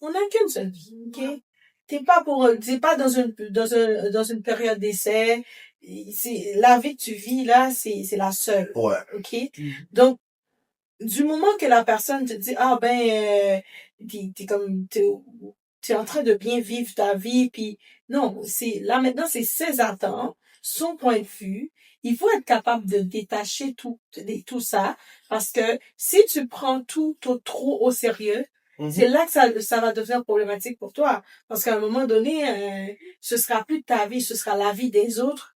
on n'a qu'une seule vie, ok? T'es pas dans une période d'essai. C'est, la vie que tu vis, là, c'est la seule. Ouais. Ok? Donc, du moment que la personne te dit, ah, ben, t'es en train de bien vivre ta vie, puis non, là maintenant, c'est ses attentes, son point de vue. Il faut être capable de détacher tout ça, parce que si tu prends tout trop au sérieux, c'est là que ça va devenir problématique pour toi. Parce qu'à un moment donné, ce sera plus ta vie, ce sera la vie des autres.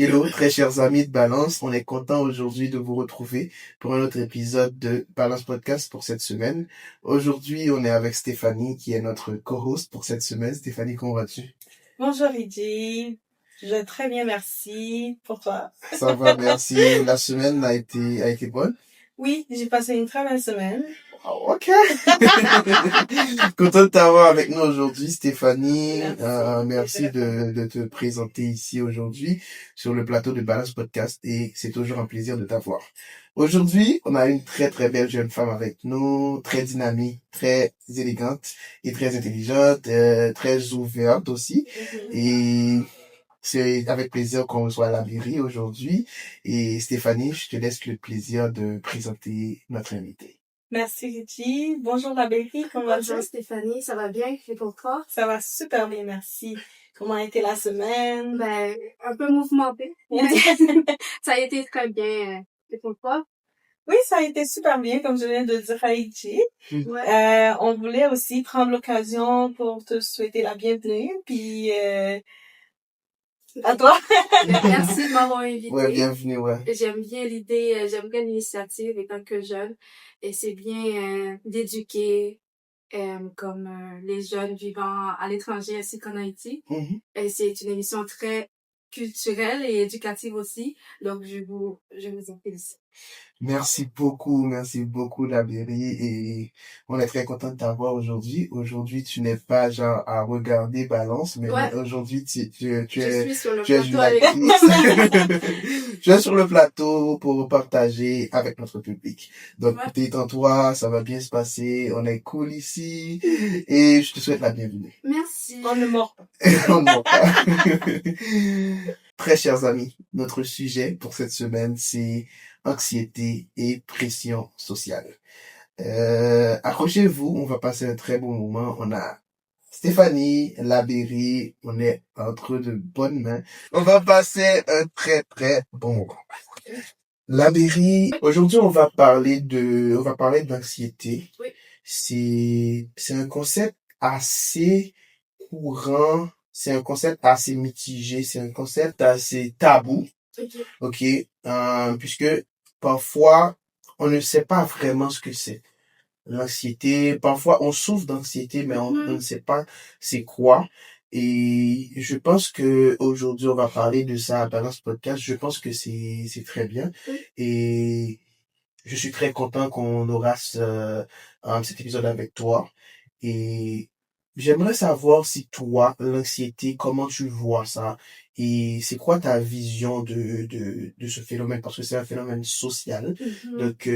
Hello, très chers amis de Balance, on est content aujourd'hui de vous retrouver pour un autre épisode de Balance Podcast pour cette semaine. Aujourd'hui, on est avec Stéphanie qui est notre co-host pour cette semaine. Stéphanie, comment vas-tu? Bonjour Eddy, je vais très bien, merci. Pour toi? Ça va, merci. La semaine a été bonne? Oui, j'ai passé une très belle semaine. Oh, ok. Content de t'avoir avec nous aujourd'hui, Stéphanie. Merci de te présenter ici aujourd'hui sur le plateau de Balance Podcast et c'est toujours un plaisir de t'avoir. Aujourd'hui, on a une très très belle jeune femme avec nous, très dynamique, très élégante et très intelligente, très ouverte aussi. Et c'est avec plaisir qu'on reçoit la mairie aujourd'hui. Et Stéphanie, je te laisse le plaisir de présenter notre invitée. Merci Richie. Bonjour la Berry, comment vas-tu? Bonjour Stéphanie, ça va bien? Et pour toi? Ça va super bien, merci. Comment a été la semaine? Ben, un peu mouvementé. Ça a été très bien. Et pour toi? Oui, ça a été super bien, comme je viens de dire à Richie. Ouais. On voulait aussi prendre l'occasion pour te souhaiter la bienvenue, puis à toi. Merci de m'avoir invité. Ouais, bienvenue, ouais. J'aime bien l'idée, j'aime bien l'initiative étant que jeune. Et c'est bien d'éduquer comme les jeunes vivant à l'étranger ainsi qu'en Haïti. Et c'est une émission très culturelle et éducative aussi. Donc, je vous en félicite. Merci beaucoup, Labéry, et on est très content de t'avoir aujourd'hui. Aujourd'hui, tu n'es pas genre à regarder Balance, mais aujourd'hui, tu es sur le tu es plateau avec tu es sur le plateau pour partager avec notre public. Donc, détends-toi, ça va bien se passer, on est cool ici, et je te souhaite la bienvenue. Merci. On ne mord pas. On ne mord pas. Très chers amis, notre sujet pour cette semaine, c'est anxiété et pression sociale. Accrochez-vous, on va passer un très bon moment. On a Stéphanie, Labéry, on est entre de bonnes mains. On va passer un très très bon moment. Labéry, aujourd'hui on va parler d'anxiété. Oui. C'est un concept assez courant, c'est un concept assez mitigé, c'est un concept assez tabou. Ok, puisque parfois on ne sait pas vraiment ce que c'est l'anxiété. Parfois on souffre d'anxiété, mais on ne sait pas c'est quoi. Et je pense que aujourd'hui on va parler de ça dans ce podcast. Je pense que c'est très bien et je suis très content qu'on aura cet épisode avec toi. Et j'aimerais savoir si toi, l'anxiété, comment tu vois ça et c'est quoi ta vision de ce phénomène parce que c'est un phénomène social. Donc,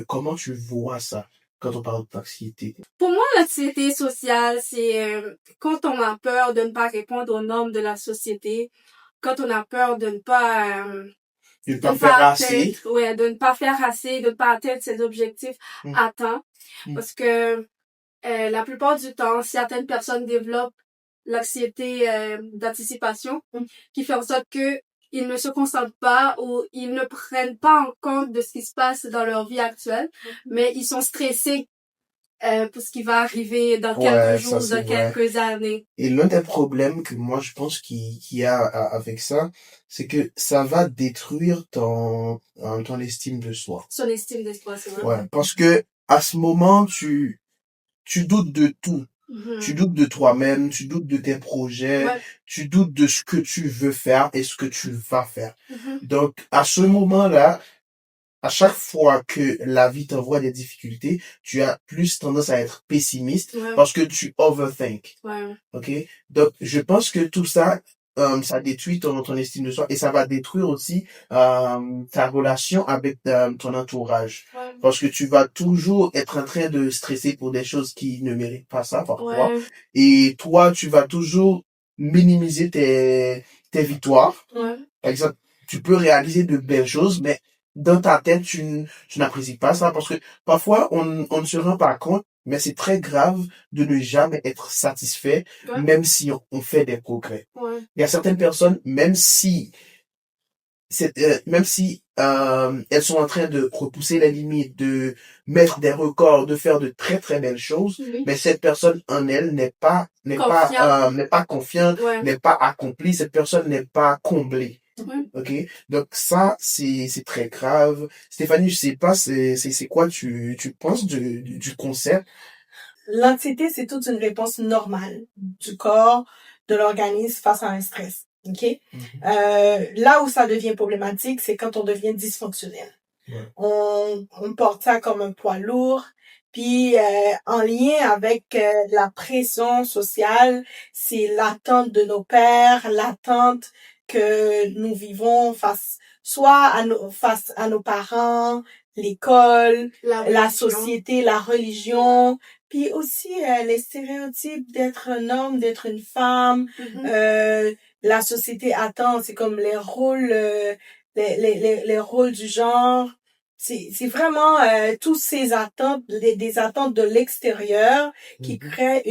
comment tu vois ça quand on parle d'anxiété? Pour moi, l'anxiété sociale, c'est quand on a peur de ne pas répondre aux normes de la société, quand on a peur de ne pas... de ne pas faire assez. De ne pas faire assez, de ne pas atteindre ses objectifs à temps. Parce que la plupart du temps, certaines personnes développent l'anxiété d'anticipation qui fait en sorte que ils ne se concentrent pas ou ils ne prennent pas en compte de ce qui se passe dans leur vie actuelle, mais ils sont stressés pour ce qui va arriver dans Ouais, quelques ça jours, c'est dans vrai. quelques années. Et l'un des problèmes que moi je pense qu'il y a avec ça, c'est que ça va détruire ton estime de soi. Son estime de soi, c'est vrai. Ouais, parce que à ce moment, tu doutes de tout. Tu doutes de toi-même, tu doutes de tes projets, Ouais. tu doutes de ce que tu veux faire et ce que tu vas faire. Mhm. Donc, à ce moment-là, à chaque fois que la vie t'envoie des difficultés, tu as plus tendance à être pessimiste Ouais. parce que tu overthink. Ouais. OK? Donc, je pense que tout ça, ça détruit ton estime de soi et ça va détruire aussi ta relation avec ton entourage. Ouais. Parce que tu vas toujours être en train de stresser pour des choses qui ne méritent pas ça parfois. Ouais. Et toi, tu vas toujours minimiser tes victoires. Ouais. Par exemple, tu peux réaliser de belles choses, mais dans ta tête, tu n'apprécies pas ça parce que parfois, on ne se rend pas compte, mais c'est très grave de ne jamais être satisfait, Ouais. même si on fait des progrès. Ouais. Il y a certaines personnes, même si elles sont en train de repousser les limites, de mettre des records, de faire de très très belles choses, Oui. mais cette personne en elle n'est pas confiante, Ouais. n'est pas accomplie, cette personne n'est pas comblée. Ouais. Ok, donc ça c'est très grave. Stéphanie, je sais pas, c'est quoi tu penses du concept? L'anxiété, c'est toute une réponse normale du corps, de l'organisme face à un stress. OK? Là où ça devient problématique, c'est quand on devient dysfonctionnel. Ouais. On porte ça comme un poids lourd. Puis en lien avec la pression sociale, c'est l'attente de nos pères, l'attente que nous vivons face à nos parents, l'école, la société, la religion, puis aussi les stéréotypes d'être un homme, d'être une femme. La société attend, c'est comme les rôles les rôles du genre. C'est vraiment toutes ces attentes, des attentes de l'extérieur qui créent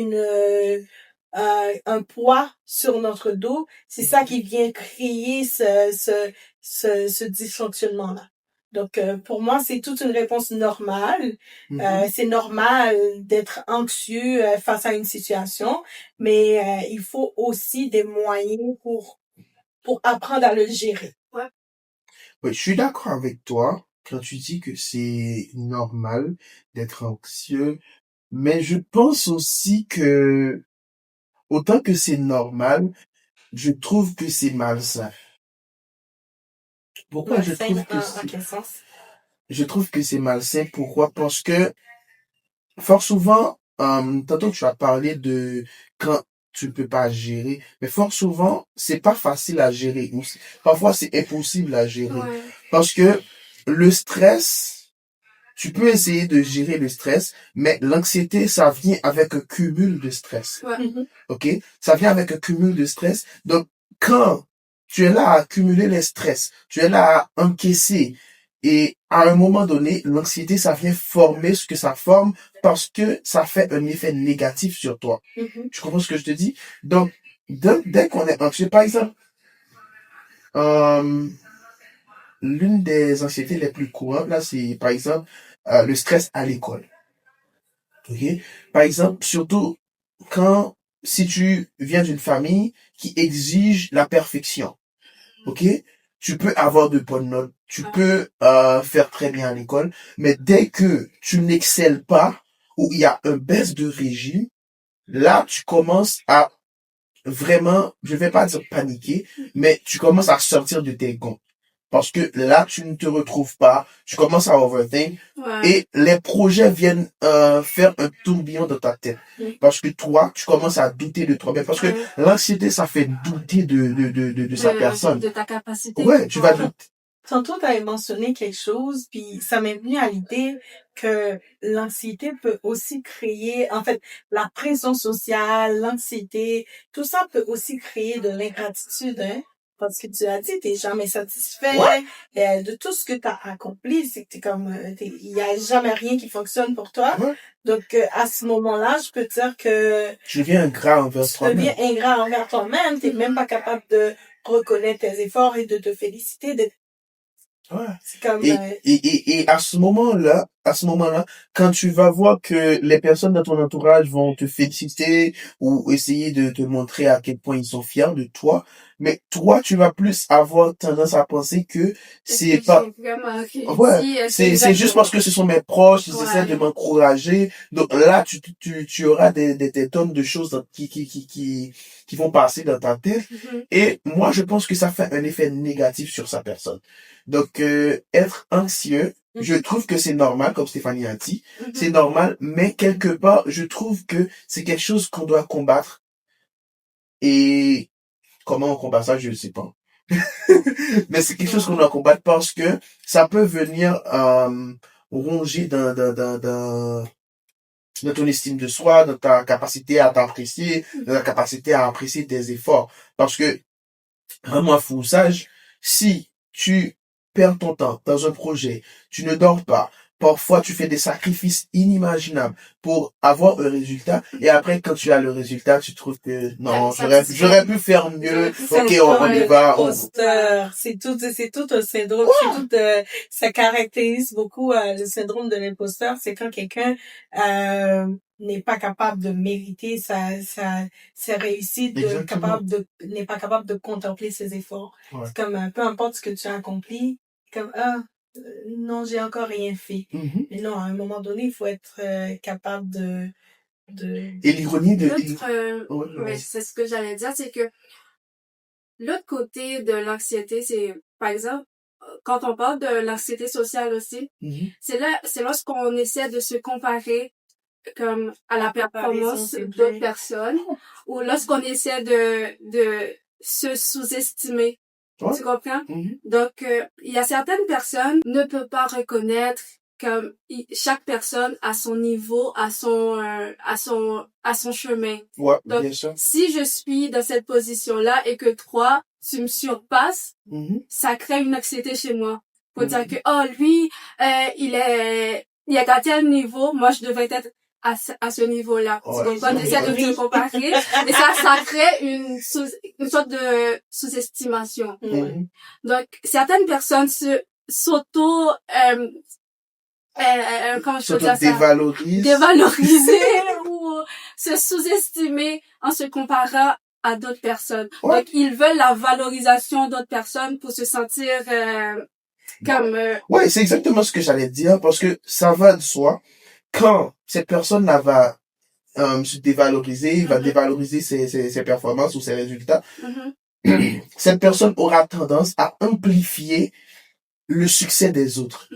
un poids sur notre dos. C'est ça qui vient créer ce dysfonctionnement-là. Donc, pour moi, c'est toute une réponse normale. C'est normal d'être anxieux face à une situation, mais il faut aussi des moyens pour apprendre à le gérer. Ouais. Oui, je suis d'accord avec toi quand tu dis que c'est normal d'être anxieux, mais je pense aussi que autant que c'est normal, je trouve que c'est malsain. Pourquoi je trouve que en quel sens? je trouve que c'est malsain? Pourquoi? Parce que fort souvent, tantôt tu as parlé de quand tu peux pas gérer, mais fort souvent, c'est pas facile à gérer. Parfois, c'est impossible à gérer. Ouais. Parce que le stress, tu peux essayer de gérer le stress, mais l'anxiété, ça vient avec un cumul de stress. Ouais. OK? Ça vient avec un cumul de stress. Donc, quand tu es là à accumuler les stress, tu es là à encaisser, et à un moment donné, l'anxiété, ça vient former ce que ça forme parce que ça fait un effet négatif sur toi. Tu comprends ce que je te dis? Donc, dès qu'on est anxieux, par exemple, l'une des anxiétés les plus courantes, là, c'est, par exemple, le stress à l'école. OK? Par exemple, surtout si tu viens d'une famille qui exige la perfection. OK? Tu peux avoir de bonnes notes, tu peux faire très bien à l'école, mais dès que tu n'excelles pas ou il y a un baisse de régime, là, tu commences à vraiment, je vais pas dire paniquer, mais tu commences à sortir de tes gonds. Parce que là, tu ne te retrouves pas, tu commences à overthink, et les projets viennent faire un tourbillon dans ta tête. Parce que toi, tu commences à douter de toi-même. Parce que l'anxiété, ça fait douter de sa personne. De ta capacité. Ouais, tu vas douter. Tantôt, tu avais mentionné quelque chose, puis ça m'est venu à l'idée que l'anxiété peut aussi créer, en fait, la pression sociale, l'anxiété, tout ça peut aussi créer de l'ingratitude, hein. Parce que tu as dit, t'es jamais satisfait de tout ce que tu as accompli. C'est que t'es comme, il y a jamais rien qui fonctionne pour toi. Donc, à ce moment-là, je peux dire que tu deviens ingrat envers toi-même. Tu deviens ingrat envers toi-même. T'es même pas capable de reconnaître tes efforts et de te féliciter Ouais. C'est comme... Et à ce moment-là, quand tu vas voir que les personnes dans ton entourage vont te féliciter ou essayer de te montrer à quel point ils sont fiers de toi, mais toi, tu vas plus avoir tendance à penser que c'est pas... Ouais, c'est juste parce que ce sont mes proches, ils essaient de m'encourager. Donc là, tu auras des tonnes de choses qui vont passer dans ta tête. Et moi, je pense que ça fait un effet négatif sur sa personne. Donc, être anxieux, je trouve que c'est normal, comme Stéphanie a dit. C'est normal, mais quelque part, je trouve que c'est quelque chose qu'on doit combattre. Et comment on combat ça, je ne sais pas. Mais c'est quelque chose qu'on doit combattre parce que ça peut venir ronger dans ton estime de soi, dans ta capacité à t'apprécier, dans ta capacité à apprécier tes efforts. Parce que, vraiment, fou sage, si tu perds ton temps dans un projet, tu ne dors pas, parfois tu fais des sacrifices inimaginables pour avoir un résultat, et après quand tu as le résultat, tu trouves que non, j'aurais pu faire mieux, ok, on y va. C'est tout un syndrome, ça caractérise beaucoup le syndrome de l'imposteur, c'est quand quelqu'un n'est pas capable de mériter sa réussite, n'est pas capable de contempler ses efforts. Ouais. C'est comme, peu importe ce que tu as accompli, comme, non, j'ai encore rien fait. Mais non, à un moment donné, il faut être capable de... Et l'ironie de... mais c'est ce que j'allais dire, c'est que l'autre côté de l'anxiété, c'est, par exemple, quand on parle de l'anxiété sociale aussi, c'est lorsqu'on essaie de se comparer comme à la performance d'autres personnes, ou lorsqu'on essaie de se sous-estimer. Ouais. Tu comprends? Donc, il y a certaines personnes ne peuvent pas reconnaître comme chaque personne a son niveau, a son chemin. Ouais, donc, bien sûr. Si je suis dans cette position-là et que toi, tu me surpasses, ça crée une anxiété chez moi. Pour dire que, lui, il est à tel niveau, moi, je devrais être à ce niveau-là. Ouais. Tu comprends? J'essaie de te comparer. Et ça crée une sorte de sous-estimation. Donc, certaines personnes dévaloriser ou se sous-estimer en se comparant à d'autres personnes. Ouais. Donc, ils veulent la valorisation d'autres personnes pour se sentir comme... Ouais, c'est exactement ce que j'allais dire, parce que ça va de soi. Quand cette personne-là va se dévaloriser, va dévaloriser ses performances ou ses résultats, cette personne aura tendance à amplifier le succès des autres.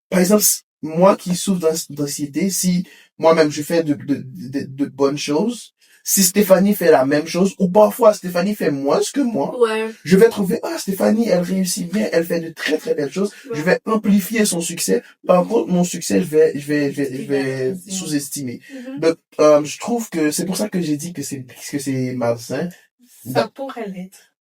Par exemple, moi qui souffre d'anxiété, si moi-même je fais de bonnes choses, si Stéphanie fait la même chose, ou parfois Stéphanie fait moins que moi, je vais trouver, Stéphanie, elle réussit bien, elle fait de très très belles choses, je vais amplifier son succès. Par contre, mon succès, je vais sous-estimer. Donc, je trouve que c'est pour ça que j'ai dit que c'est malsain. Ça pourrait l'être.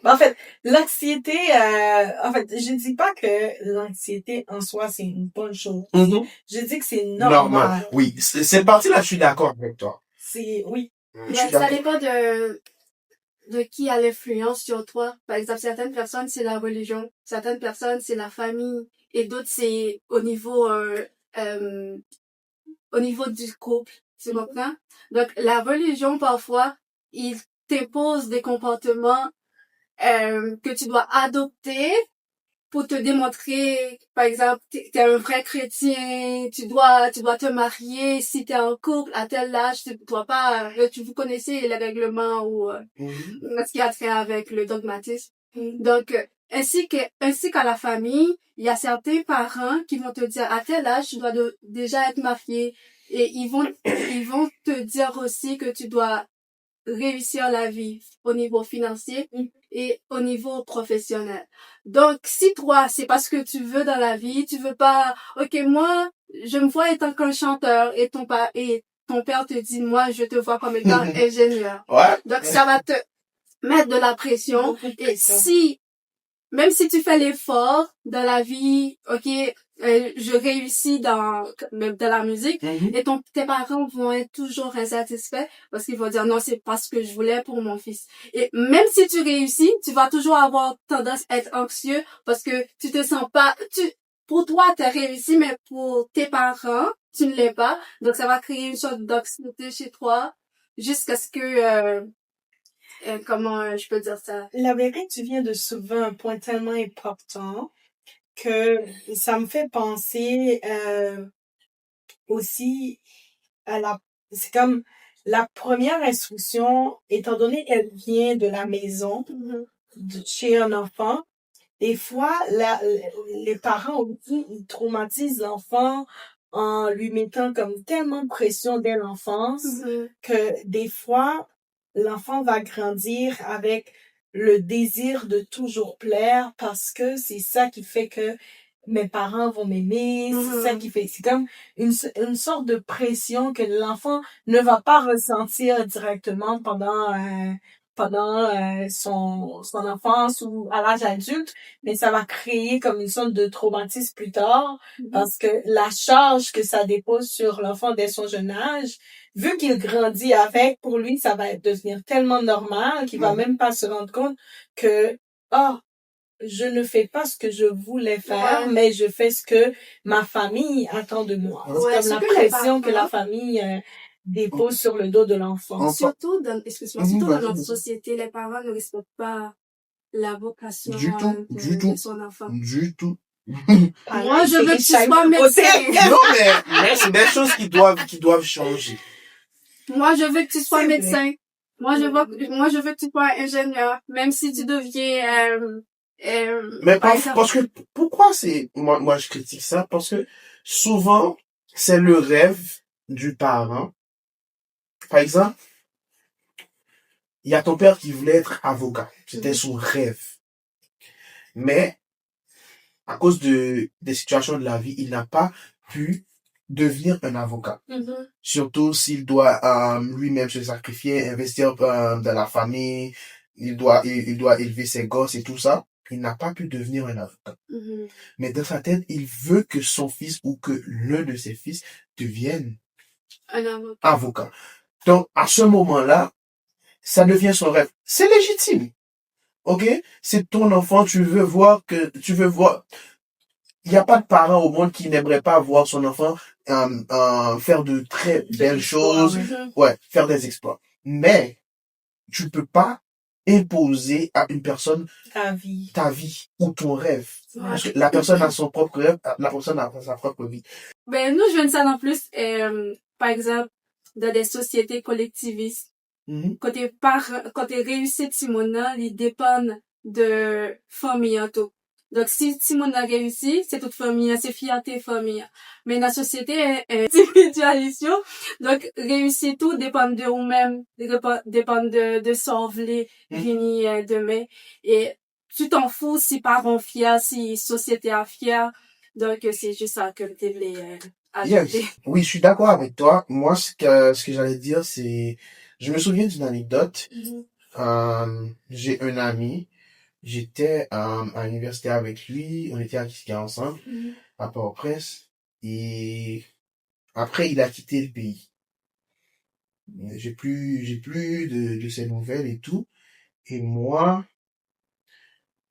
En fait, l'anxiété, je ne dis pas que l'anxiété en soi, c'est une bonne chose. Je dis que c'est normal. Oui, cette partie-là, je suis d'accord avec toi. Oui. Ça dépend de qui a l'influence sur toi. Par exemple, certaines personnes, c'est la religion. Certaines personnes, c'est la famille. Et d'autres, c'est au niveau du couple. Tu comprends? Donc, la religion, parfois, il t'impose des comportements que tu dois adopter pour te démontrer, par exemple, t'es un vrai chrétien, tu dois te marier, si t'es en couple, à tel âge, tu dois pas, vous connaissez les règlements ou ce qui a trait avec le dogmatisme. Donc, ainsi qu'à la famille, il y a certains parents qui vont te dire, à tel âge, tu dois déjà être marié, et ils vont te dire aussi que tu dois réussir la vie au niveau financier et au niveau professionnel. Donc, si toi, c'est parce que tu veux dans la vie, tu veux pas, ok, moi, je me vois étant qu'un chanteur et ton père te dit, moi, je te vois comme étant ingénieur. Donc, ça va te mettre de la pression. Et même si tu fais l'effort dans la vie, ok, je réussis même dans la musique, et tes parents vont être toujours insatisfaits parce qu'ils vont dire non, c'est pas ce que je voulais pour mon fils. Et même si tu réussis, tu vas toujours avoir tendance à être anxieux parce que tu te sens pas, pour toi, t'as réussi, mais pour tes parents, tu ne l'es pas. Donc, ça va créer une sorte d'anxiété chez toi jusqu'à ce que, comment je peux dire ça? La vérité, tu viens de soulever un point tellement important que ça me fait penser aussi c'est comme la première instruction, étant donné qu'elle vient de la maison, chez un enfant, des fois, les parents aussi, ils traumatisent l'enfant en lui mettant comme tellement de pression dès l'enfance que des fois, l'enfant va grandir avec le désir de toujours plaire parce que c'est ça qui fait que mes parents vont m'aimer, c'est ça qui fait, c'est comme une sorte de pression que l'enfant ne va pas ressentir directement pendant son enfance ou à l'âge adulte, mais ça va créer comme une sorte de traumatisme plus tard parce que la charge que ça dépose sur l'enfant dès son jeune âge, vu qu'il grandit avec, pour lui, ça va devenir tellement normal qu'il va même pas se rendre compte que, je ne fais pas ce que je voulais faire, mais je fais ce que ma famille attend de moi. C'est comme la pression que la famille dépose sur le dos de l'enfant. Surtout dans notre société, les parents ne respectent pas la vocation de son enfant. Du tout. Moi, je veux que tu sois médecin. Non, mais c'est des choses qui doivent changer. Moi, je veux que tu sois médecin. Moi, je veux que tu sois ingénieur, même si tu deviens mais parce que pourquoi moi je critique ça parce que souvent c'est le rêve du parent. Par exemple, il y a ton père qui voulait être avocat, c'était son rêve, mais à cause des situations de la vie, il n'a pas pu devenir un avocat. Surtout s'il doit lui-même se sacrifier, investir dans la famille, il doit élever ses gosses et tout ça. Il n'a pas pu devenir un avocat. Mais dans sa tête, il veut que son fils ou que l'un de ses fils devienne un avocat. Donc, à ce moment-là, ça devient son rêve. C'est légitime. Ok? C'est ton enfant, tu veux voir. Il n'y a pas de parent au monde qui n'aimerait pas voir son enfant faire de très belles choses. Faire des exploits. Mais, tu peux pas imposer à une personne ta vie ou ton rêve. Parce que la personne a son propre rêve, la personne a sa propre vie. Ben, nous, je viens de ça en plus, par exemple, dans des sociétés collectivistes. Côté réussite Simona, ils dépendent de famille en tout. Donc, si Simona a réussi, c'est toute famille, c'est fierté famille. Mais la société est individualisation. Donc, réussir tout dépend de vous-même, dépend de sauver venir demain. Et tu t'en fous si parents fiers, si société a fier. Donc, c'est juste ça que je voulais ajouter. Yes. Oui, je suis d'accord avec toi. Moi, ce que j'allais dire, c'est, je me souviens d'une anecdote. J'ai un ami, j'étais à l'université avec lui, on était à Kiskia ensemble, à Port-au-Prince, et après il a quitté le pays. J'ai plus de ses nouvelles et tout. Et moi,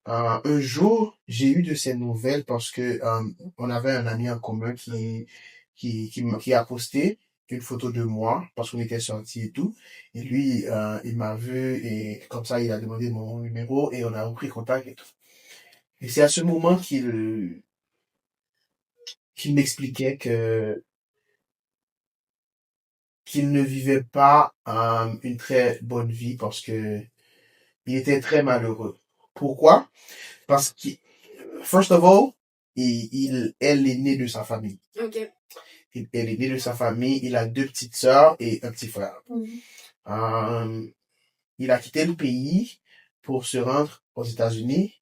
un jour, j'ai eu de ses nouvelles parce que on avait un ami en commun qui a posté une photo de moi parce qu'on était sortis et tout. Et lui, il m'a vu et comme ça, il a demandé mon numéro et on a repris contact et tout. Et c'est à ce moment qu'il m'expliquait qu'il ne vivait pas une très bonne vie parce que il était très malheureux. Pourquoi? Parce que, first of all, elle est née de sa famille. Okay. Elle est née de sa famille. Il a 2 petites sœurs et un petit frère. Il a quitté le pays pour se rendre aux États-Unis.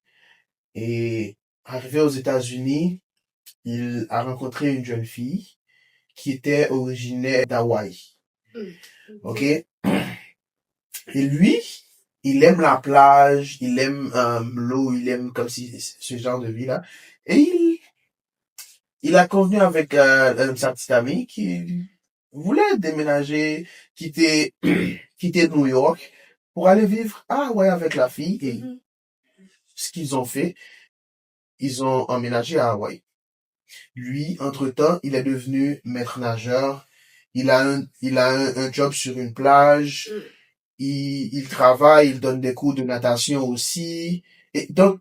Et arrivé aux États-Unis, il a rencontré une jeune fille qui était originaire d'Hawaï. Ok? Et lui, il aime la plage, il aime l'eau, il aime comme si ce genre de vie là. Et il a convenu avec sa petite amie qui voulait déménager, quitter New York pour aller vivre à Hawaï avec la fille. Et ce qu'ils ont fait, ils ont emménagé à Hawaï. Lui, entre-temps, il est devenu maître nageur. Il a un job sur une plage. Il travaille, il donne des cours de natation aussi. Et donc,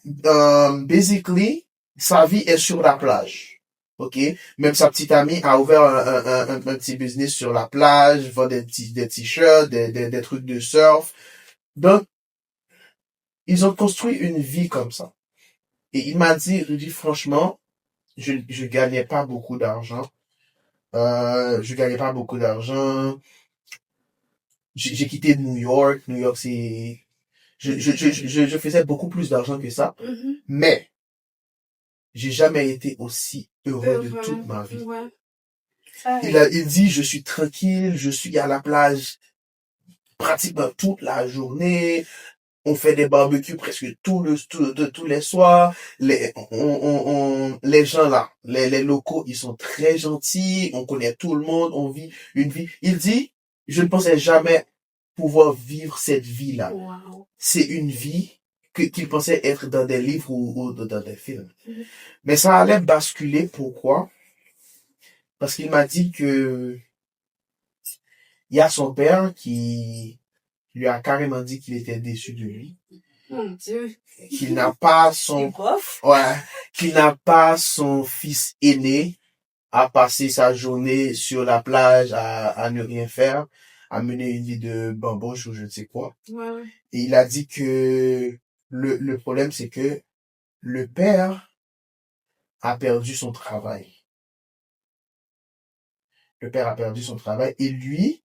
basically, sa vie est sur la plage. OK? Même sa petite amie a ouvert un petit business sur la plage, vend des t-shirts, des trucs de surf. Donc, ils ont construit une vie comme ça. Et il m'a dit, franchement, je gagnais pas beaucoup d'argent. Je gagnais pas beaucoup d'argent. J'ai quitté New York. New York, c'est, je faisais beaucoup plus d'argent que ça. Mais, j'ai jamais été aussi heureux de toute ma vie. Il dit, je suis tranquille, je suis à la plage pratiquement toute la journée. On fait des barbecues presque tous les soirs. Les gens là, les locaux, ils sont très gentils. On connaît tout le monde. On vit une vie. Il dit, je ne pensais jamais pouvoir vivre cette vie-là. Wow. C'est une vie qu'il pensait être dans des livres ou dans des films. Mais ça allait basculer. Pourquoi? Parce qu'il m'a dit que il y a son père qui lui a carrément dit qu'il était déçu de lui. Mon Dieu. Qu'il n'a pas qu'il n'a pas son fils aîné à passer sa journée sur la plage à ne rien faire, à mener une vie de bamboche ou je ne sais quoi. Ouais. Et il a dit que le problème, c'est que le père a perdu son travail. Le père a perdu son travail et lui,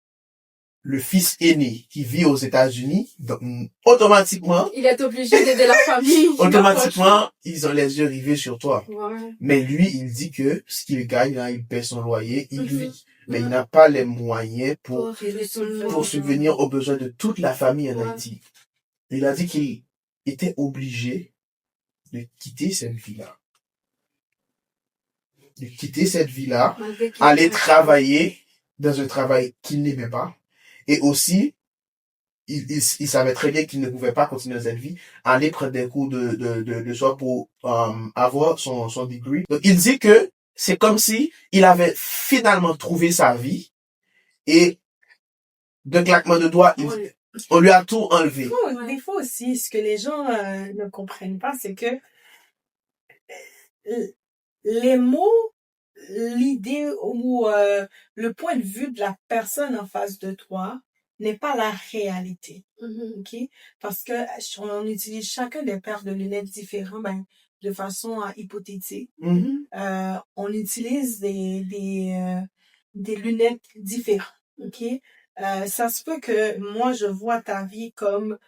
le fils aîné qui vit aux États-Unis, donc automatiquement, il est obligé d'aider la famille. Automatiquement, ils ont les yeux rivés sur toi. Ouais. Mais lui, il dit que ce qu'il gagne, là, il paie son loyer, il vit. Mais il n'a pas les moyens pour subvenir aux besoins de toute la famille en Haïti. Il a dit qu'il était obligé de quitter cette vie-là. De quitter cette vie-là, aller travailler dans un travail qu'il n'aimait pas. Et aussi, il savait très bien qu'il ne pouvait pas continuer dans cette vie, aller prendre des cours de soir pour avoir son degree. Donc, il dit que c'est comme si il avait finalement trouvé sa vie et d'un claquement de doigts, on lui a tout enlevé. Des fois aussi, ce que les gens ne comprennent pas, c'est que les mots, l'idée ou le point de vue de la personne en face de toi n'est pas la réalité. OK? Parce que on utilise chacun des paires de lunettes différents, de façon hypothétique. On utilise des lunettes différentes. OK? Ça se peut que moi, je vois ta vie comme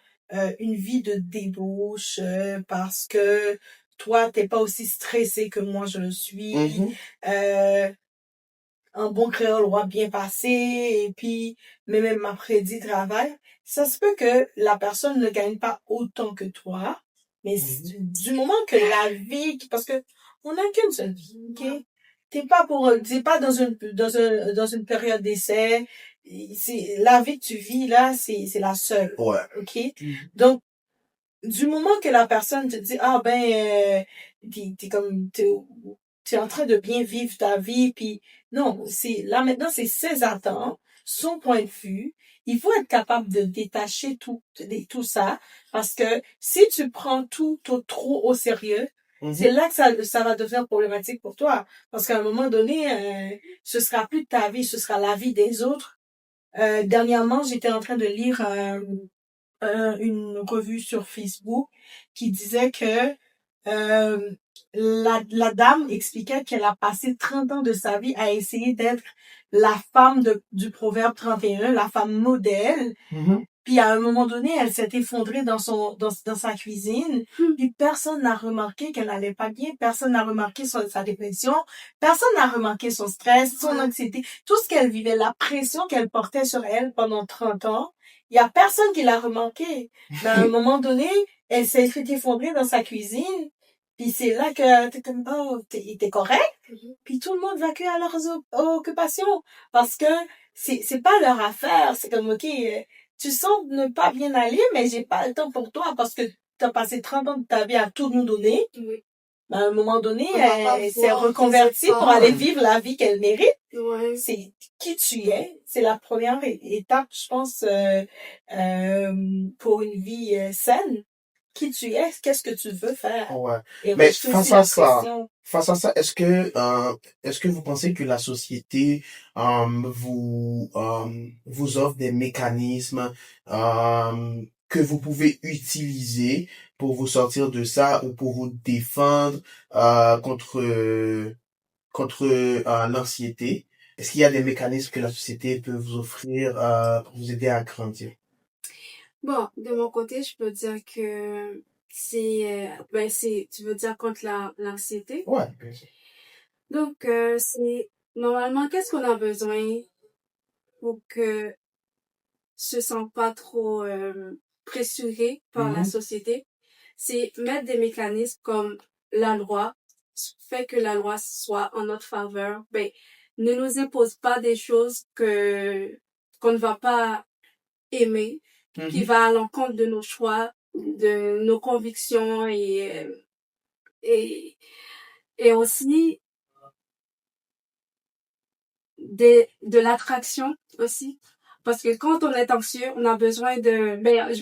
une vie de débauche parce que toi, t'es pas aussi stressé que moi je le suis. Un bon créole va bien passer et puis même après 10 travail, ça se peut que la personne ne gagne pas autant que toi, mais du moment que la vie, parce que on n'a qu'une seule vie, OK? T'es pas dans une période d'essai, c'est la vie que tu vis là, c'est la seule. Ouais. OK? Donc du moment que la personne te dit t'es en train de bien vivre ta vie, puis non, c'est là maintenant c'est ses attentes, son point de vue. Il faut être capable de détacher tout ça, parce que si tu prends tout trop au sérieux, c'est là que ça va devenir problématique pour toi, parce qu'à un moment donné, ce sera plus ta vie, ce sera la vie des autres. Dernièrement, j'étais en train de lire une revue sur Facebook qui disait que la dame expliquait qu'elle a passé 30 ans de sa vie à essayer d'être la femme du proverbe 31, la femme modèle. Puis à un moment donné, elle s'est effondrée dans sa cuisine. Puis personne n'a remarqué qu'elle n'allait pas bien. Personne n'a remarqué sa dépression. Personne n'a remarqué son stress, son anxiété, tout ce qu'elle vivait, la pression qu'elle portait sur elle pendant 30 ans. Il y a personne qui l'a remarqué. Mais à un moment donné, elle s'est fait effondrer dans sa cuisine. Puis c'est là que t'es comme, oh, t'es correct. Puis tout le monde va que à leurs occupations. Parce que c'est pas leur affaire. C'est comme, OK, tu sens ne pas bien aller, mais j'ai pas le temps pour toi parce que t'as passé 30 ans de ta vie à tout nous donner. Oui. Ben, à un moment donné, On va pas elle s'est voir reconvertie tes pour efforts. aller vivre la vie qu'elle mérite. Ouais. C'est qui tu es. C'est la première étape, je pense, pour une vie saine. Qui tu es, qu'est-ce que tu veux faire. Ouais. Et Mais rejeter aussi la pression. face à ça, est-ce que vous pensez que la société vous offre des mécanismes que vous pouvez utiliser pour vous sortir de ça ou pour vous défendre contre l'anxiété? Est-ce qu'il y a des mécanismes que la société peut vous offrir pour vous aider à grandir? Bon, de mon côté, je peux dire que tu veux dire contre l'anxiété. Ouais, bien sûr. Donc, c'est normalement, qu'est-ce qu'on a besoin pour que se sente pas trop pressuré par la société? C'est mettre des mécanismes comme la loi, fait que la loi soit en notre faveur. Ben, ne nous impose pas des choses qu'on ne va pas aimer, qui va à l'encontre de nos choix, de nos convictions et aussi de l'attraction aussi. Parce que quand on est anxieux, on a besoin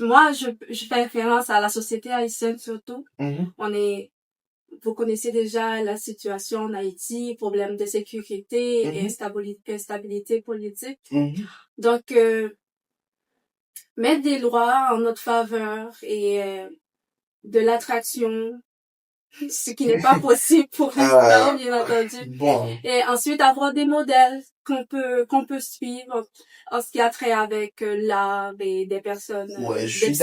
moi, je fais référence à la société haïtienne surtout. Vous connaissez déjà la situation en Haïti, problème de sécurité et instabilité politique. Donc, mettre des lois en notre faveur et de l'attraction, ce qui n'est pas possible pour l'instant, bien entendu. Bon. Et ensuite, avoir des modèles qu'on peut suivre en ce qui a trait avec l'art des personnes. Ouais, je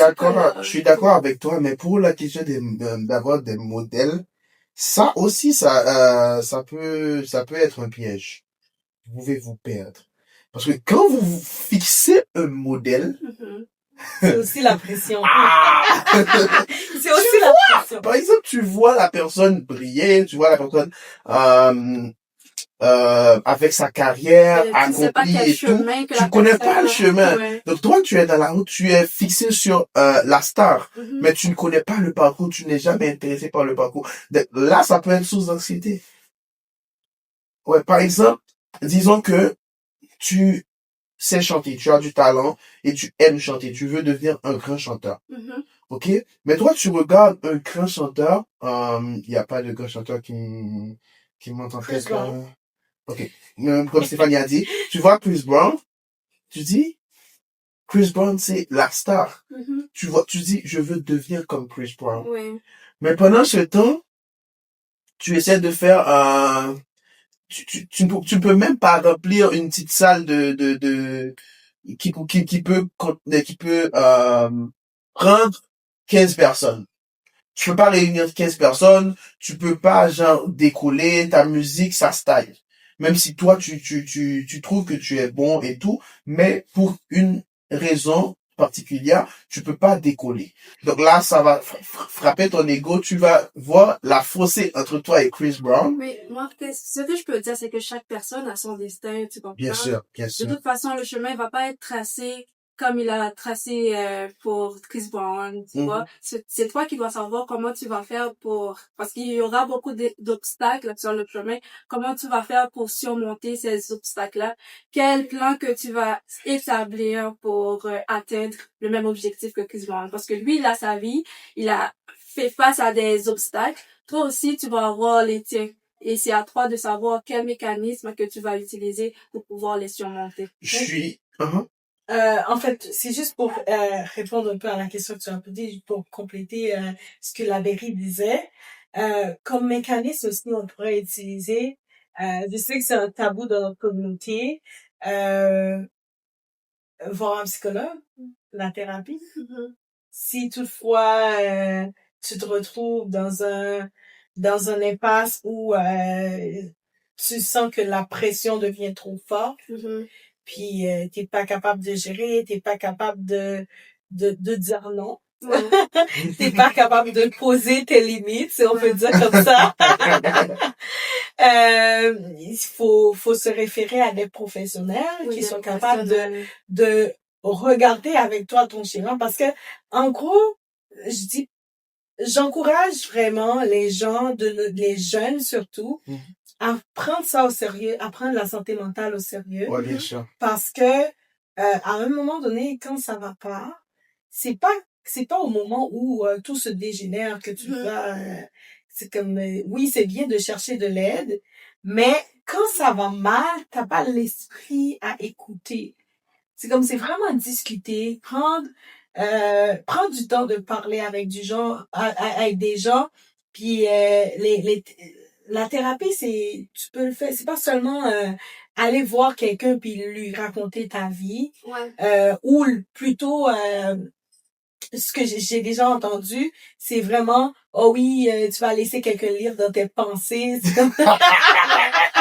suis d'accord avec toi, mais pour la question d'avoir des modèles, ça aussi, ça peut être un piège. Vous pouvez vous perdre. Parce que quand vous fixez un modèle, c'est aussi la pression. C'est aussi tu la pression. Par exemple, tu vois la personne briller, tu vois la personne avec sa carrière accomplie et tout, tu connais pas le chemin. Ouais. Donc toi, tu es dans la route, tu es fixé sur la star, mais tu ne connais pas le parcours, tu n'es jamais intéressé par le parcours. Donc, là, ça peut être source d'anxiété. Ouais, par exemple, disons que tu sais chanter, tu as du talent et tu aimes chanter, tu veux devenir un grand chanteur. Ok? Mais toi, tu regardes un grand chanteur, il n'y a pas de grand chanteur qui monte en tête. Ok. Comme Stéphanie a dit, tu vois Chris Brown, tu dis, Chris Brown, c'est la star. Tu dis, je veux devenir comme Chris Brown. Ouais. Mais pendant ce temps, tu essaies de faire tu ne peux même pas remplir une petite salle qui peut prendre 15 personnes. Tu peux pas réunir 15 personnes, tu peux pas genre décoller, ta musique ça stagne. Même si toi tu trouves que tu es bon et tout, mais pour une raison particulière, tu peux pas décoller. Donc là, ça va frapper ton ego, tu vas voir la fossé entre toi et Chris Brown. Mais moi, ce que je peux dire, c'est que chaque personne a son destin, tu comprends? Bien sûr, bien sûr. De toute façon, le chemin va pas être tracé comme il a tracé pour Chris Brown, tu vois. C'est toi qui dois savoir comment tu vas faire parce qu'il y aura beaucoup d'obstacles sur le chemin. Comment tu vas faire pour surmonter ces obstacles-là? Quel plan que tu vas établir pour atteindre le même objectif que Chris Brown? Parce que lui, il a sa vie, il a fait face à des obstacles. Toi aussi, tu vas avoir les tiens. Et c'est à toi de savoir quel mécanisme que tu vas utiliser pour pouvoir les surmonter. En fait, c'est juste pour répondre un peu à la question que tu as posée, pour compléter ce que la Berry disait. Comme mécanisme aussi, on pourrait utiliser, je sais que c'est un tabou dans notre communauté, voir un psychologue, la thérapie. Si toutefois tu te retrouves dans un impasse où tu sens que la pression devient trop forte, puis t'es pas capable de gérer, t'es pas capable de dire non. Ouais. T'es pas capable de poser tes limites, si on peut dire comme ça. Il faut se référer à des professionnels Oui, qui des sont capables professionnels. de regarder avec toi ton schéma parce que, en gros, j'encourage vraiment les gens, les jeunes surtout, Mhm. à prendre ça au sérieux, à prendre la santé mentale au sérieux. Ouais, bien sûr. Parce que, à un moment donné, quand ça va pas, c'est pas au moment où tout se dégénère que tu vas, c'est comme, oui, c'est bien de chercher de l'aide, mais quand ça va mal, t'as pas l'esprit à écouter. C'est vraiment discuter, prendre du temps de parler avec avec des gens, puis la thérapie tu peux le faire, c'est pas seulement aller voir quelqu'un puis lui raconter ta vie, Ouais. ou plutôt ce que j'ai déjà entendu, c'est vraiment oh oui, tu vas laisser quelqu'un lire dans tes pensées. C'est comme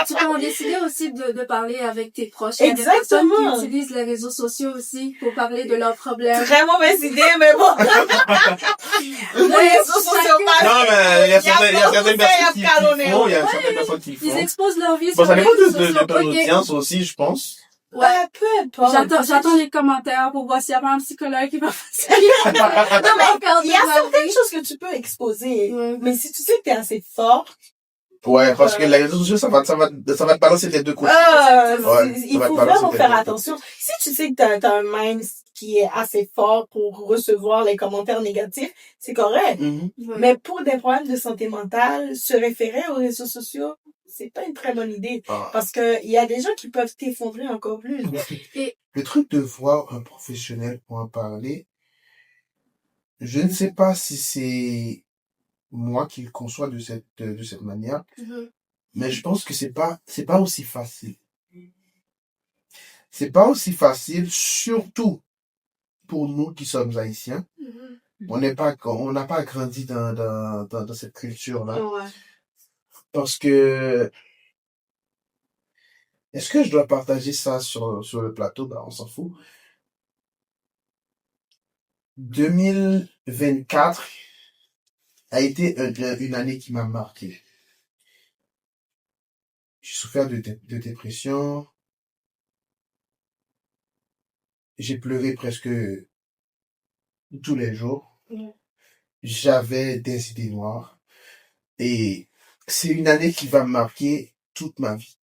Tu peux décider aussi de parler avec tes proches. Il y a des personnes qui exactement. utilisent les réseaux sociaux aussi pour parler de leurs problèmes. Très mauvaise idée, mais bon. Les réseaux sociaux, Non, mais il y a certaines personnes personnes qui font, il y a Ouais, certaines personnes qui ils font. exposent leur vie Bon, sur ça les dépend réseaux de sociaux. ton Ok. audience aussi, je pense. Ouais. peu importe. J'attends les commentaires pour voir s'il y a pas un psychologue qui va passer. Non, mais il y a certaines choses que tu peux exposer. Ouais. Mais si tu sais que t'es assez fort, Ouais, parce que les réseaux sociaux, ça va te balancer des deux côtés. Ouais, il faut vraiment faire attention. Si tu sais que t'as un mind qui est assez fort pour recevoir les commentaires négatifs, c'est correct. Mhm. Ouais. Mais pour des problèmes de santé mentale, se référer aux réseaux sociaux, c'est pas une très bonne idée. Ah. Parce que il y a des gens qui peuvent t'effondrer encore plus. Et Le truc de voir un professionnel pour en parler, je ne sais pas si c'est moi qui le conçois de cette manière, mais je pense que c'est pas aussi facile. C'est pas aussi facile, surtout pour nous qui sommes haïtiens. On n'a pas grandi dans cette culture-là. ouais. Parce que, est-ce que je dois partager ça sur le plateau? Ben, on s'en fout. 2024 a été une année qui m'a marqué. J'ai souffert de dépression. J'ai pleuré presque tous les jours. J'avais des idées noires. Et c'est une année qui va marquer toute ma vie.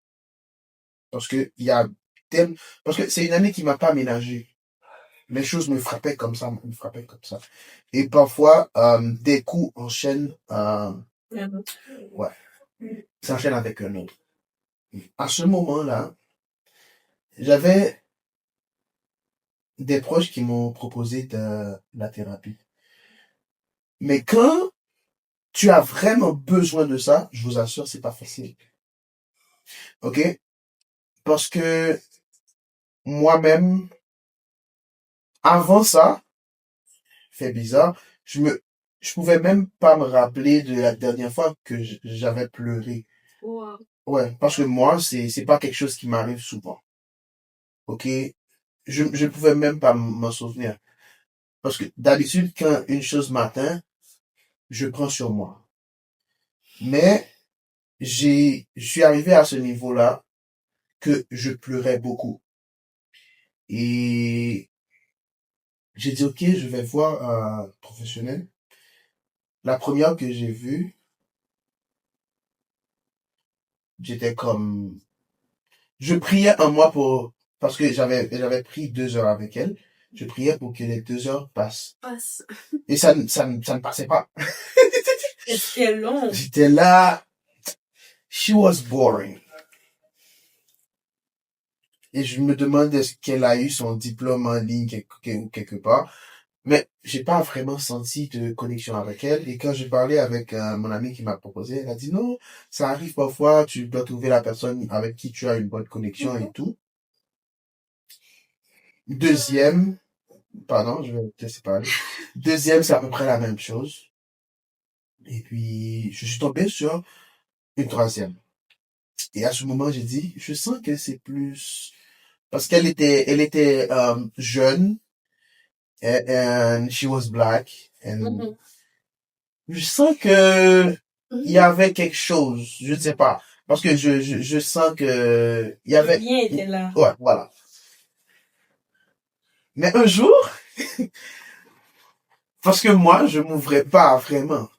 Parce que parce que c'est une année qui m'a pas ménagé. Les choses me frappaient comme ça, me frappaient comme ça. Et parfois, des coups enchaînent, ouais, s'enchaînent avec un autre. À ce moment-là, j'avais des proches qui m'ont proposé de la thérapie. Mais quand tu as vraiment besoin de ça, je vous assure, c'est pas facile. OK? Parce que moi-même, avant ça, fait bizarre, je pouvais même pas me rappeler de la dernière fois que j'avais pleuré. Wow. Ouais, parce que moi, c'est pas quelque chose qui m'arrive souvent. OK? Je pouvais même pas m'en souvenir. Parce que d'habitude, quand une chose m'atteint, je prends sur moi. Mais je suis arrivé à ce niveau-là que je pleurais beaucoup. Et j'ai dit, OK, je vais voir un professionnel. La première que j'ai vue, j'étais comme, je priais un mois parce que j'avais pris 2 heures avec elle. Je priais pour que les 2 heures passent. Et ça ne passait pas. C'était long. J'étais là. She was boring. Et je me demande est-ce qu'elle a eu son diplôme en ligne quelque part. Mais j'ai pas vraiment senti de connexion avec elle. Et quand j'ai parlé avec mon ami qui m'a proposé, elle a dit non, ça arrive parfois, tu dois trouver la personne avec qui tu as une bonne connexion et tout. Deuxième, pardon, je vais te laisser parler. Deuxième, c'est à peu près la même chose. Et puis, je suis tombé sur une troisième. Et à ce moment, j'ai dit, je sens que c'est plus, parce elle était jeune and she was black. And Mhm. je sens que il y avait quelque chose, je ne sais pas. Parce que je sens que il y Le avait, lien était là. ouais, voilà. Mais un jour, parce que moi, je m'ouvrais pas vraiment.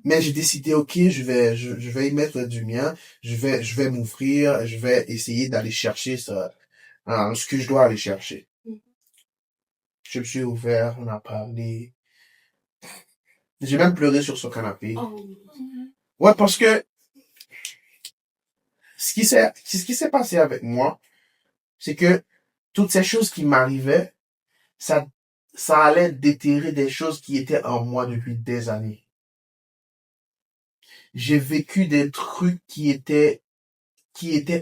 Mais j'ai décidé, ok, je vais y mettre du mien, je vais m'ouvrir, je vais essayer d'aller chercher ça, ce que je dois aller chercher. Je me suis ouvert, on a parlé. J'ai même pleuré sur son canapé. Oh. Ouais, parce que ce qui s'est passé avec moi, c'est que toutes ces choses qui m'arrivaient, ça, ça allait déterrer des choses qui étaient en moi depuis des années. J'ai vécu des trucs qui étaient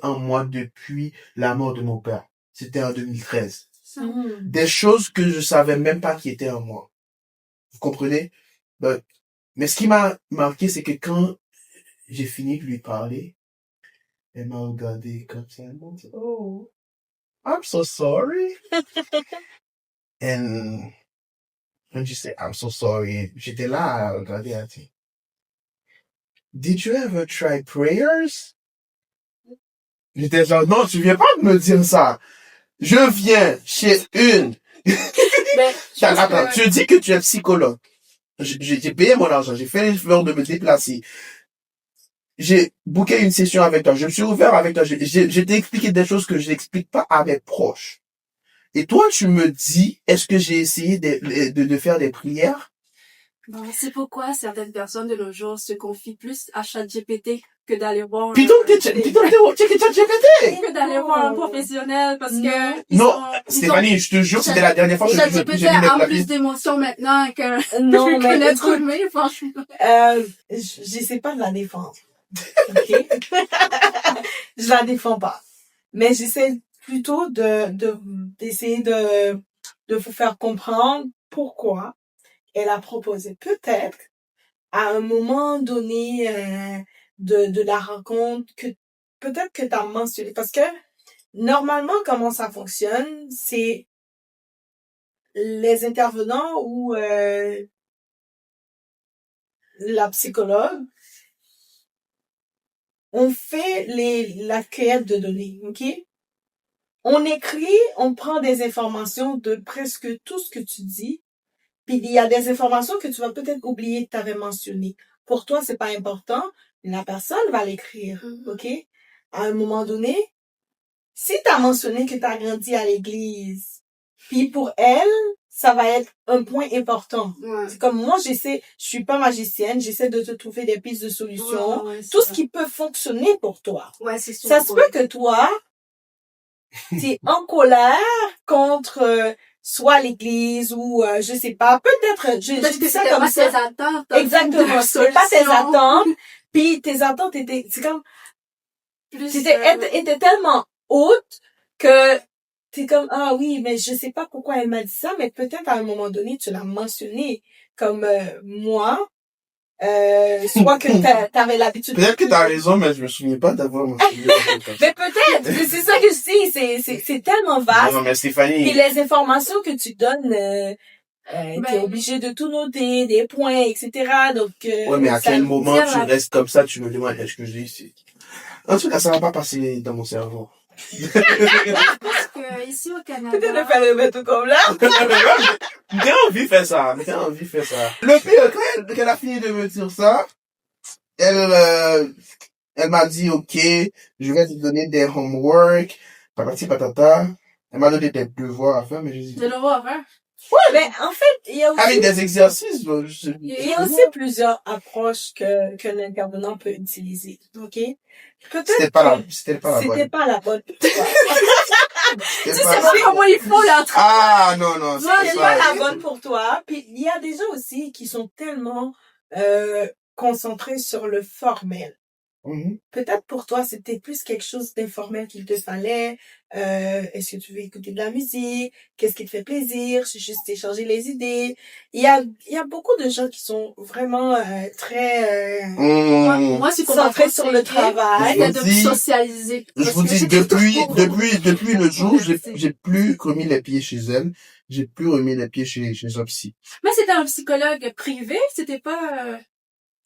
en moi depuis la mort de mon père. C'était en 2013. Mhm. Des choses que je savais même pas qui étaient en moi. Vous comprenez? Ben, mais ce qui m'a marqué, c'est que quand j'ai fini de lui parler, elle m'a regardé comme ça. Elle m'a dit, oh, I'm so sorry. And when she said, I'm so sorry, j'étais là à regarder, elle dit, did you ever try prayers? J'étais genre, non, tu viens pas de me dire ça. Je viens chez une. Ben, je pense Attends, que- tu dis que tu es psychologue. J'ai payé mon argent, j'ai fait l'effort de me déplacer. J'ai booké une session avec toi, je me suis ouvert avec toi, je t'ai expliqué des choses que je n'explique pas à mes proches. Et toi, tu me dis, est-ce que j'ai essayé de faire des prières? Bon, c'est pourquoi certaines personnes de nos jours se confient plus à ChatGPT que d'aller voir Puis donc, checker ChatGPT. que d'aller voir un professionnel parce que Non, ils Stéphanie, je te jure, c'était la dernière fois que ChatGPT j'ai mis a la plus d'émotions maintenant que Non, mais l'être écoute, humain, franchement. j'essaie pas de la défendre. OK? Je la défends pas. Mais j'essaie plutôt d'essayer de vous faire comprendre pourquoi elle a proposé. Peut-être, à un moment donné, de la rencontre, que peut-être que t'as mentionné. Parce que, normalement, comment ça fonctionne, c'est les intervenants ou la psychologue, on fait la cueillette de données, OK? On écrit, on prend des informations de presque tout ce que tu dis, puis il y a des informations que tu vas peut-être oublier que tu avais mentionnées. Pour toi, c'est pas important, la personne va l'écrire, OK? À un moment donné, si tu as mentionné que tu as grandi à l'église, puis pour elle, ça va être un point important. Ouais. C'est comme moi, je suis pas magicienne, j'essaie de te trouver des pistes de solutions, Ouais, tout ce qui peut fonctionner pour toi. Ouais, c'est sûr. Ça se peut que toi, t'es en colère contre soit l'église ou je sais pas, peut-être je dis ça comme pas ça. tes attentes. Exactement, c'est pas tes attentes. Puis tes attentes étaient, c'est comme étaient tellement hautes que t'es comme ah oui, mais je sais pas pourquoi elle m'a dit ça, mais peut-être à un moment donné tu l'as mentionné comme moi. Soit que t'avais l'habitude. Peut-être que t'as raison, mais je me souviens pas d'avoir mentionné des choses comme ça. Mais peut-être, mais c'est ça que je dis, c'est tellement vaste. Non, mais Stéphanie. Puis les informations que tu donnes, t'es obligé de tout noter, des points, etc. Donc, Ouais, mais à ça quel nous moment tient tu là- restes comme ça, tu me demandes, est-ce que je dis ici? En tout cas, ça va pas passer dans mon cerveau. Parce que ici au Canada. Peut-être de faire le mettre comme là. J'ai envie de faire ça. J'ai envie de faire ça. Le pire, quand elle a fini de me dire ça, elle m'a dit, OK, je vais te donner des homework, patati patata. Elle m'a donné des devoirs à faire, mais j'ai dit, De devoir faire. Ouais, mais en fait, il y a avec aussi, des exercices, il y a aussi plusieurs approches que l'intervenant peut utiliser. OK? Peut-être c'était pas la bonne. c'était pas la bonne pour toi. C'était Tu sais pas- pas comment il faut là. Ah, non, non, C'était c'est pas pas. la bonne pour toi. Puis il y a des gens aussi qui sont tellement concentrés sur le formel. Peut-être pour toi, c'était plus quelque chose d'informel qu'il te fallait. Est-ce que tu veux écouter de la musique? Qu'est-ce qui te fait plaisir? C'est juste échanger les idées. Il y a beaucoup de gens qui sont vraiment très Moi, c'est qu'on centrés sur le travail. de me socialiser. Je vous dis, depuis le jour, j'ai plus remis les pieds chez elle. J'ai plus remis les pieds chez un psy. Mais c'était un psychologue privé, c'était pas...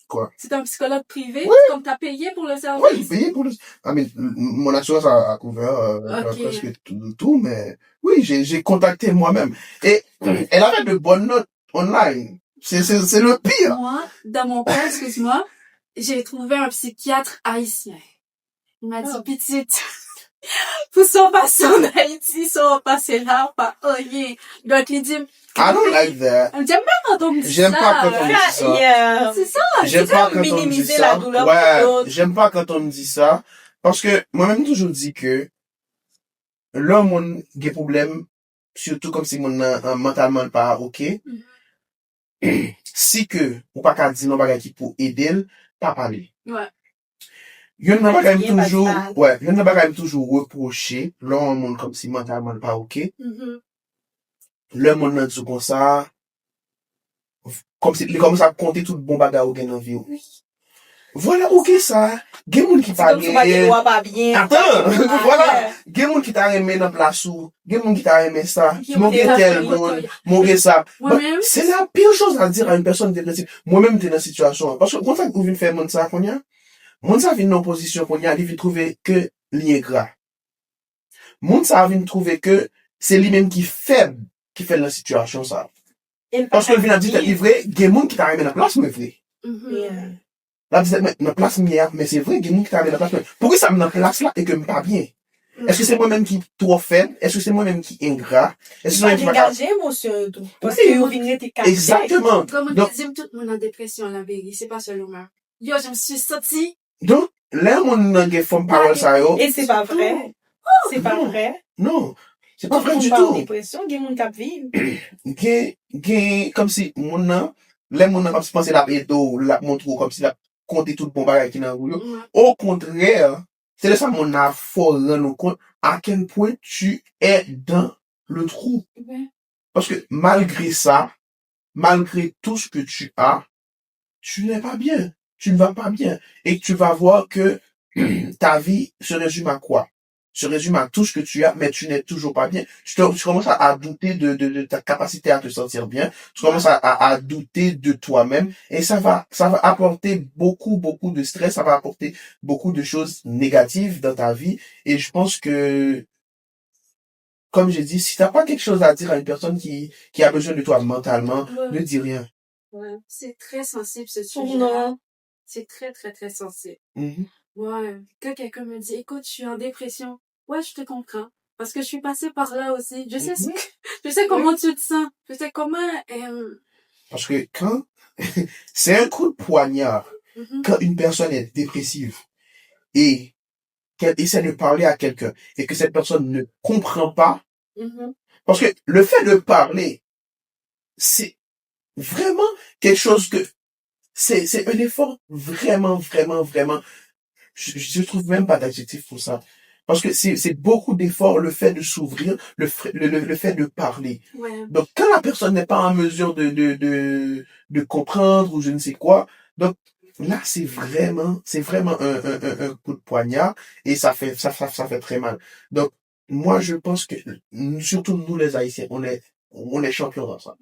Quoi? C'était un psychologue privé, Oui. comme t'as payé pour le service? Oui, j'ai payé pour le... Ah, mais mon assurance a couvert presque tout, mais oui, j'ai contacté moi-même. Et elle avait de bonnes notes online. C'est le pire. Moi, dans mon cas, excuse-moi, j'ai trouvé un psychiatre haïtien. Il m'a dit, petite, vous sont passés en Haïti, sont passés là, pas rien. Donc, il dit, I don't like that. j'aime pas quand on me dit ça. J'aime pas quand on me dit ça. Yeah. C'est ça. J'aime pas quand on me dit minimiser ça. la douleur Ouais, de l'autre. j'aime pas quand on me dit ça. Parce que moi-même toujours dit que l'homme a des problèmes, surtout comme si mon mentalement pas ok. Si que ou pas qu'à dire non bagay qui pour aider, pas parler. Ouais. Yon nan bagay m toujours reprocher l'homme comme si mentalement pas ok. Le monde nan dit comme ça, comme si il commence à compter tout bon bagay ou gen dans vie. Voilà, ok ça. Gen moun qui pa bien. Attends, voilà. Gen moun qui t'a aimé dans place ou, gen moun qui t'a aimé ça. Mon gen tel moun, mon gen ça. C'est la pire chose à dire à une personne dépressive. Moi-même t'es dans la situation. Parce que quand ça vous vient faire moun ça qu'on y a, moun ça vient dans position qu'on y a, il vient trouver que li gras. Moun ça vient trouver que c'est lui-même qui faible, qui fait la situation ça. Parce que le vient dire que vrai, gen moun qui t'a aimé dans place, mais vrai. Là, vous êtes dans place mienne, mais c'est vrai, il y a des gens qui t'arrivent dans place. Pourquoi ça me dans place là et que me pas bien? Est-ce que c'est moi-même qui trop faible? Est-ce que c'est moi-même qui ingrat? Est-ce que c'est moi-même qui émotion tout? Parce que vous venez de cacher. Exactement. Comme on dit, tout le monde en dépression, la vérité, c'est pas seulement. Yo, je me suis sortie. Donc, là, mon a femme parole ça yo. Et c'est pas vrai. C'est pas vrai. Non. C'est pas vrai du tout. tout. Dépression, il y a des gens qui vivent. Comme si mon a, là, mon a comme si penser la pédo, la montre comme si la compter tout le bon bagage qui n'a pas. Au contraire, c'est ça mon a faut rendre compte à quel point tu es dans le trou. Parce que malgré ça, malgré tout ce que tu as, tu n'es pas bien. Tu ne vas pas bien. Et tu vas voir que ta vie se résume à quoi? Se résume à tout ce que tu as, mais tu n'es toujours pas bien. Tu commences à douter de ta capacité à te sentir bien. Tu commences à douter de toi-même. Et ça va apporter beaucoup de stress. Ça va apporter beaucoup de choses négatives dans ta vie. Et je pense que, comme j'ai dit, si t'as pas quelque chose à dire à une personne qui a besoin de toi mentalement, ne dis rien. Ouais. C'est très sensible, ce sujet-là. C'est très, très, très sensible. Ouais, quand quelqu'un me dit, écoute, je suis en dépression. Ouais, je te comprends. Parce que je suis passée par là aussi. Je sais comment tu te sens. Je sais comment, Parce que quand, c'est un coup de poignard, quand une personne est dépressive et qu'elle essaie de parler à quelqu'un et que cette personne ne comprend pas, parce que le fait de parler, c'est vraiment quelque chose que, c'est un effort vraiment, je trouve même pas d'adjectif pour ça. Parce que c'est beaucoup d'efforts, le fait de s'ouvrir, le fait de parler. Ouais. Donc, quand la personne n'est pas en mesure de comprendre ou je ne sais quoi, donc, là, c'est vraiment un coup de poignard et ça fait très mal. Donc, moi, je pense que, surtout nous, les Haïtiens, on est champions dans ça.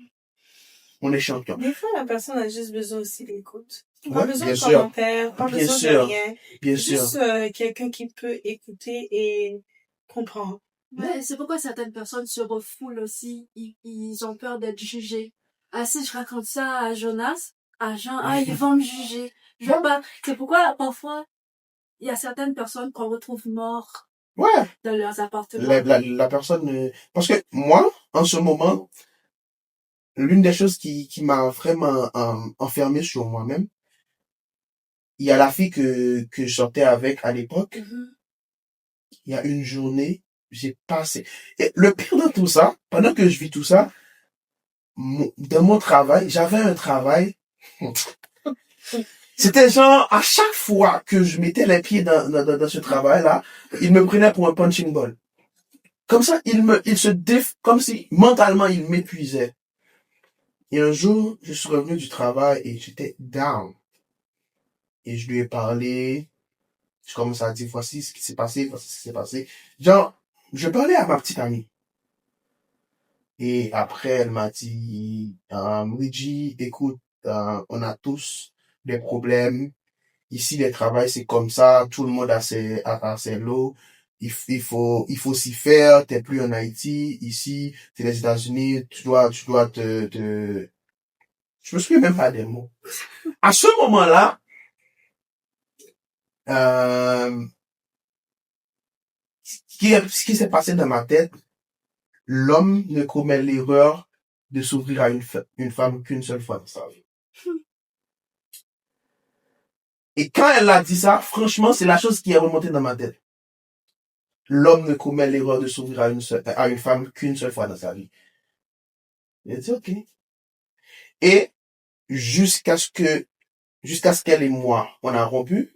On est champions. Des fois, la personne a juste besoin aussi d'écoute. Ouais, Pas besoin bien de sûr. commentaires, pas Bien besoin sûr. de rien. Bien Juste sûr. quelqu'un qui peut écouter et comprendre. Ouais, c'est pourquoi certaines personnes se refoulent aussi. Ils ont peur d'être jugés. Ah, si je raconte ça à Jonas, à Jean, ils vont me juger. Je veux pas. C'est pourquoi, parfois, il y a certaines personnes qu'on retrouve mortes. Ouais. Dans leurs appartements. La personne, parce que moi, en ce moment, l'une des choses qui m'a vraiment enfermé sur moi-même, il y a la fille que je sortais avec à l'époque. Il y a une journée, j'ai passé. Et le pire de tout ça, pendant que je vis tout ça, dans mon travail, j'avais un travail. C'était genre, à chaque fois que je mettais les pieds dans ce travail-là, il me prenait pour un punching ball. Comme ça, comme si mentalement il m'épuisait. Et un jour, je suis revenu du travail et j'étais down. Et je lui ai parlé, je commence à dire, voici ce qui s'est passé, voici ce qui s'est passé. Genre, je parlais à ma petite amie. Et après, elle m'a dit, Luigi, écoute, on a tous des problèmes. Ici, les travails, c'est comme ça. Tout le monde a ses lots. Il faut s'y faire. T'es plus en Haïti. Ici, c'est les États-Unis. Tu dois je me souviens même pas des mots. À ce moment-là, ce qui s'est passé dans ma tête, l'homme ne commet l'erreur de s'ouvrir à une femme qu'une seule fois dans sa vie. Et quand elle a dit ça, franchement, c'est la chose qui est remontée dans ma tête. L'homme ne commet l'erreur de s'ouvrir à une femme qu'une seule fois dans sa vie. J'ai dit, ok. Et jusqu'à ce qu'elle et moi, on a rompu,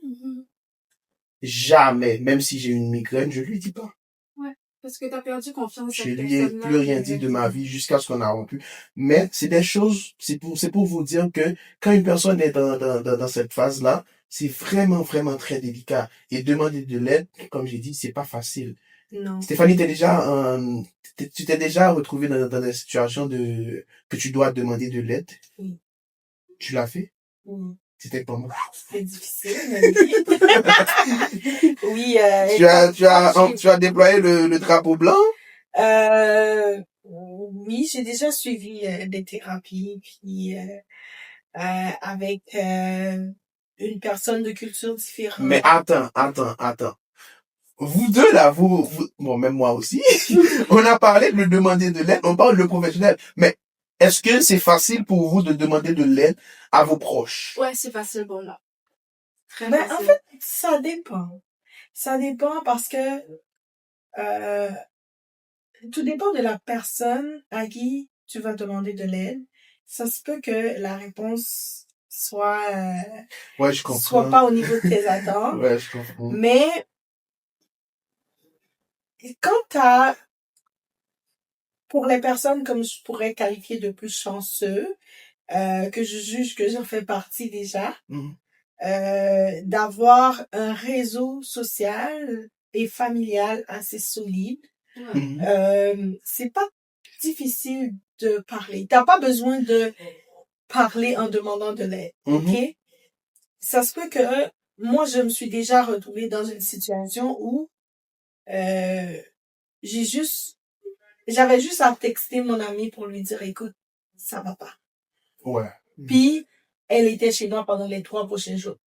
jamais, même si j'ai une migraine, je lui dis pas. Ouais, parce que t'as perdu confiance. Je lui ai plus rien dit de ma vie jusqu'à ce qu'on a rompu. Mais c'est des choses, c'est pour vous dire que quand une personne est dans cette phase-là, c'est vraiment, vraiment très délicat. Et demander de l'aide, comme j'ai dit, c'est pas facile. Non. Stéphanie, tu t'es déjà retrouvée dans des situations que tu dois demander de l'aide? Oui. Tu l'as fait? Oui. C'était comment? C'est difficile, mais oui. Tu as déployé le drapeau blanc? Oui, j'ai déjà suivi des thérapies, puis avec une personne de culture différente. Mais attends. Vous deux là, bon, même moi aussi, on a parlé de demander de l'aide, on parle de professionnel. Mais est-ce que c'est facile pour vous de demander de l'aide à vos proches? Ouais, c'est facile pour moi. Très Mais facile. en fait, ça dépend. Ça dépend parce que tout dépend de la personne à qui tu vas demander de l'aide. Ça se peut que la réponse soit ouais, je comprends. soit pas au niveau de tes attentes. Ouais, je comprends. Mais quand pour les personnes comme je pourrais qualifier de plus chanceux, que je juge que j'en fais partie déjà, d'avoir un réseau social et familial assez solide, c'est pas difficile de parler. T'as pas besoin de parler en demandant de l'aide, ok? Ça se peut que moi, je me suis déjà retrouvée dans une situation où j'avais juste à texter mon amie pour lui dire, écoute, ça va pas. Ouais. Puis, elle était chez moi pendant les 3 prochains jours.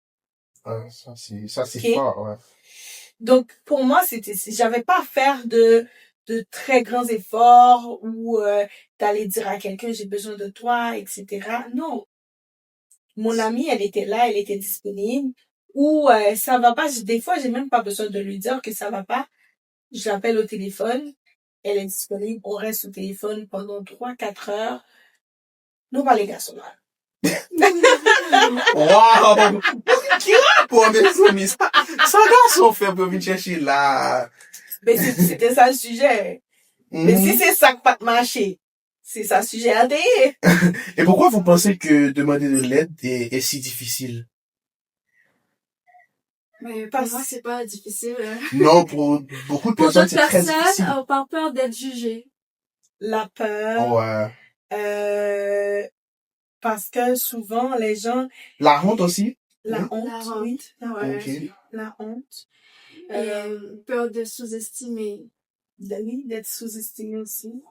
Ça c'est fort, ouais. Donc, pour moi, j'avais pas à faire de très grands efforts ou d'aller dire à quelqu'un, j'ai besoin de toi, etc. Non. Mon amie, elle était là, elle était disponible. Ou ça va pas, des fois, j'ai même pas besoin de lui dire que ça va pas. Je l'appelle au téléphone, elle est disponible, on reste au téléphone pendant 3-4 heures. Nous, pas les garçons là. Wow! Qui rapport avec ça? Ça garçon fait pour venir chercher là. Mais c'était ça le sujet. Mais si c'est ça qui pas marché, c'est ça le sujet à dire. Et pourquoi vous pensez que demander de l'aide est si difficile? Mais pour moi, c'est pas difficile. Non, pour beaucoup de personnes, c'est très difficile. Pour d'autres personnes, par peur d'être jugées. La peur. Ouais. Parce que souvent, les gens... La honte aussi? La honte, oui. Ouais. Okay. La honte. Peur de sous-estimer. Oui, d'être sous-estimé aussi.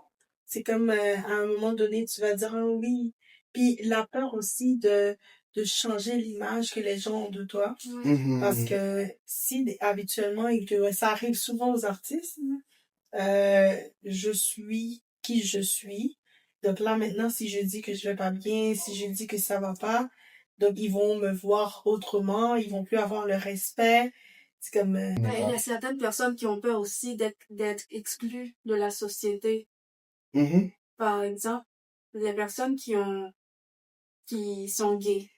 C'est comme, à un moment donné, tu vas dire oui. Puis la peur aussi de changer l'image que les gens ont de toi. Parce que si habituellement, et que ça arrive souvent aux artistes, je suis qui je suis. Donc là, maintenant, si je dis que je vais pas bien, si je dis que ça va pas, donc ils vont me voir autrement, ils vont plus avoir le respect. C'est comme... Il y a certaines personnes qui ont peur aussi d'être exclues de la société. Par exemple, les personnes qui sont gays.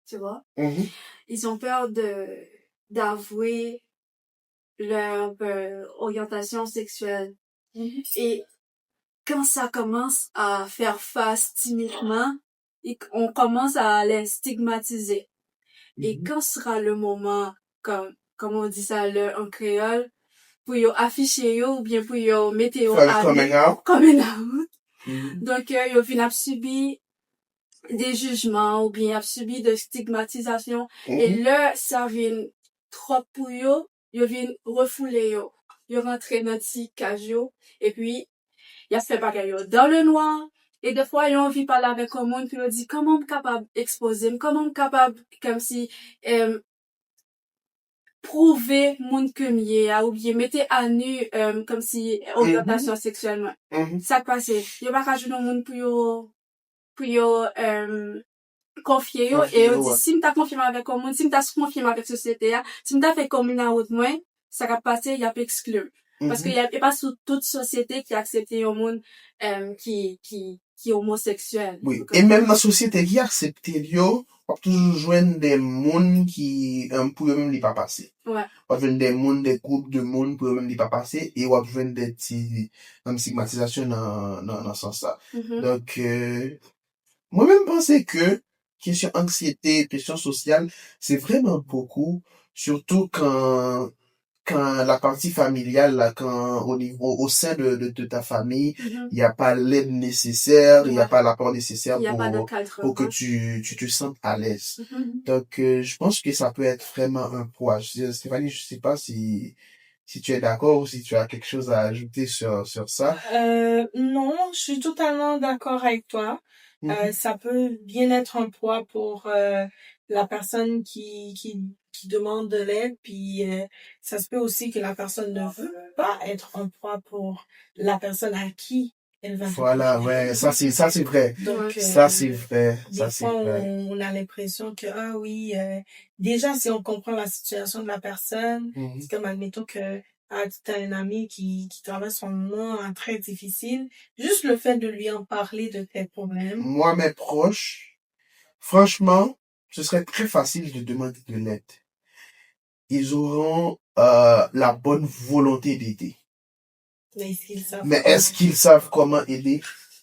tu vois. Mhm. Ils ont peur d'avouer leur orientation sexuelle. Et quand ça commence à faire face timidement, on commence à les stigmatiser. Et quand sera le moment, comme on dit ça en créole, pour yo afficher yo, ou bien pour yo mettre yo Faire à coming out. coming out. Mhm. Donc, yo vient subir des jugements, ou bien subir de stigmatisation. Et là, ça vient trop pour yo vient refouler yo. Yo rentre dans ti cage yo, et puis, y a fait bagay yo dans le noir. Et des fois, ils ont envie de parler avec un monde, puis ils dit, comment je capable d'exposer, comment je capable, comme si, prouver monde que mieux, ou bien mettez à nu, comme si, orientation sexuellement. Ça passe, yo pas qu'à jouer monde pour yo, confier yo, et yo dit, si m'ta confié avec un monde, si m'ta confié avec société, si m'ta fait comme une autre moins, ça va passer, y a pas exclu. Parce que y a pas sous toute société qui accepte un monde, qui est homosexuel. Oui. Et même dans la société qui accepte yo, on peut toujours joindre des mondes qui, pour eux-mêmes, n'y pas passer. Ouais. On joindre des mondes, des groupes de monde pour eux-mêmes n'y pas passer, et on joindre des petits, stigmatisation dans ce sens-là. Donc, moi-même pensais que, question anxiété, question sociale, c'est vraiment beaucoup, surtout quand la partie familiale, là, quand au sein de ta famille, il n'y a pas l'aide nécessaire, il n'y a pas l'apport nécessaire pour que tu te sentes à l'aise. Donc, je pense que ça peut être vraiment un poids. Stéphanie, je sais pas si tu es d'accord ou si tu as quelque chose à ajouter sur ça. Non, je suis totalement d'accord avec toi. Ça peut bien être un poids pour la personne qui demande de l'aide, puis ça se peut aussi que la personne ne veut pas être un poids pour la personne à qui elle va. Voilà, ouais, ça c'est vrai. Donc, ça c'est vrai. Des fois, on a l'impression que déjà si on comprend la situation de la personne, c'est comme admettons que tu as un ami qui traverse un moment très difficile, juste le fait de lui en parler de tes problèmes. Moi, mes proches, franchement, ce serait très facile de demander de l'aide. Ils auront la bonne volonté d'aider. Mais est-ce qu'ils savent comment aider?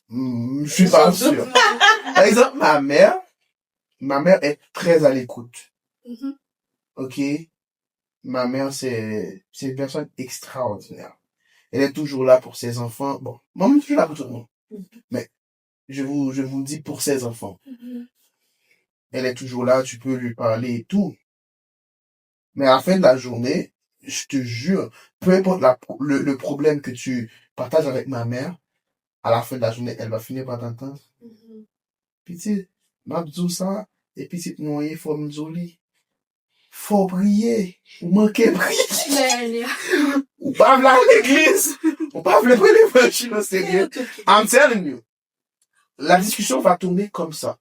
Je suis pas sûr. Par exemple, ma mère est très à l'écoute. Ok? Ma mère, c'est une personne extraordinaire. Elle est toujours là pour ses enfants. Bon, moi, je suis là pour tout le monde. Mais, je vous dis pour ses enfants. Elle est toujours là, tu peux lui parler et tout. Mais à la fin de la journée, je te jure, peu importe le problème que tu partages avec ma mère, à la fin de la journée, elle va finir par t'entendre. Petit, m'a dit ça, et petit noyer, faut me dire, faut prier, ou manquer prier. Ou pas v'là à l'église, ou pas v'là prendre l'évangile au sérieux. I'm telling you. La discussion va tourner comme ça.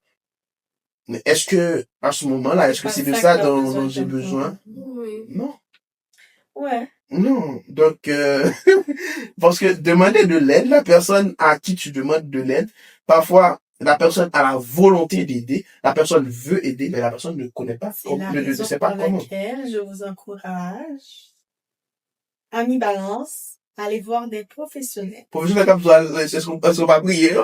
Mais est-ce que, à ce moment-là, est-ce que c'est de ça dont j'ai besoin? Oui. Non. Ouais. Non. Donc, parce que demander de l'aide, la personne à qui tu demandes de l'aide, parfois, la personne a la volonté d'aider, la personne veut aider, mais la personne ne connaît pas, ne sait pas comment. Je vous encourage, amis balance, à aller voir des professionnels. Professionnels comme ça, est-ce qu'on va prier?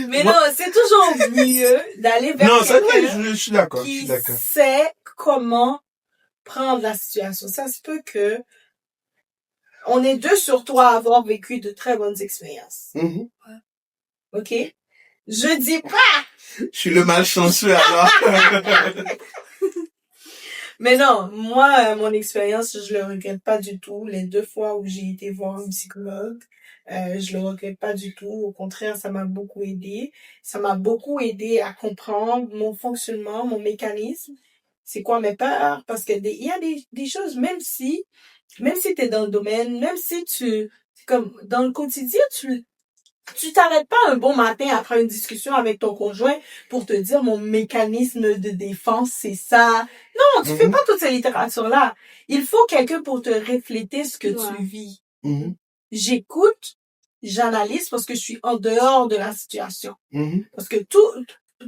Mais non, c'est toujours mieux d'aller vers quelqu'un je suis d'accord. qui sait comment prendre la situation. Ça se peut que on est deux sur trois à avoir vécu de très bonnes expériences. Ok? Je dis pas! Je suis le malchanceux alors. Mais non, moi, mon expérience, je le regrette pas du tout. Les 2 fois où j'ai été voir un psychologue, je le regrette pas du tout. Au contraire, ça m'a beaucoup aidé. Ça m'a beaucoup aidé à comprendre mon fonctionnement, mon mécanisme. C'est quoi mes peurs? Parce que il y a des choses, même si t'es dans le domaine, même si comme, dans le quotidien, tu t'arrêtes pas un bon matin après une discussion avec ton conjoint pour te dire mon mécanisme de défense, c'est ça. Non, tu fais pas toute cette littérature-là. Il faut quelqu'un pour te refléter ce que tu vis. J'écoute, j'analyse parce que je suis en dehors de la situation. Parce que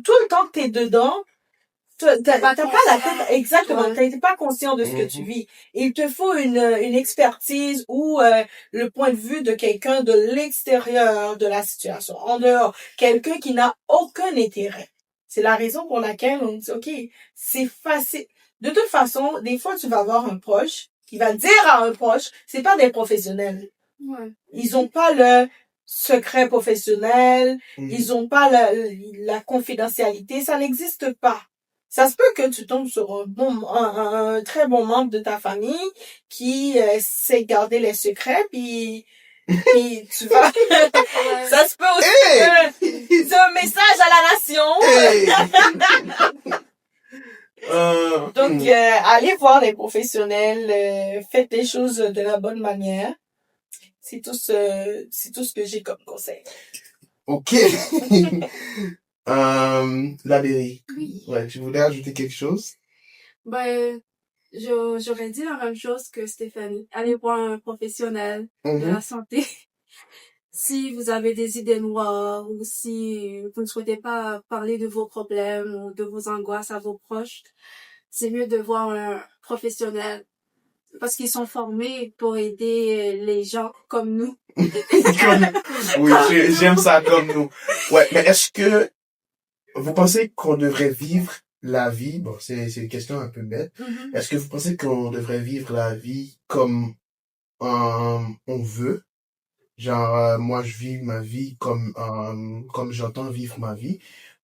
tout le temps que t'es dedans, t'as pas la tête, exactement, Ouais. t'es pas conscient de ce que tu vis. Il te faut une expertise ou le point de vue de quelqu'un de l'extérieur de la situation, en dehors, quelqu'un qui n'a aucun intérêt. C'est la raison pour laquelle on dit, OK, c'est facile. De toute façon, des fois, tu vas avoir un proche qui va dire à un proche, c'est pas des professionnels. Ouais. Ils ont pas le secret professionnel, ils ont pas la confidentialité, ça n'existe pas. Ça se peut que tu tombes sur un très bon membre de ta famille qui sait garder les secrets, puis tu vas... Ouais. Ça se peut aussi que c'est un message à la nation. Donc, allez voir les professionnels, faites les choses de la bonne manière. C'est tout ce que j'ai comme conseil. Ok. Labéry. Oui. Ouais, tu voulais ajouter quelque chose? Ben, j'aurais dit la même chose que Stéphanie. Allez voir un professionnel de la santé. Si vous avez des idées noires ou si vous ne souhaitez pas parler de vos problèmes ou de vos angoisses à vos proches, c'est mieux de voir un professionnel parce qu'ils sont formés pour aider les gens comme nous. Oui, j'aime ça comme nous. Ouais, mais est-ce que vous pensez qu'on devrait vivre la vie, bon, c'est une question un peu bête. Est-ce que vous pensez qu'on devrait vivre la vie comme on veut? Genre, moi, je vis ma vie comme j'entends vivre ma vie.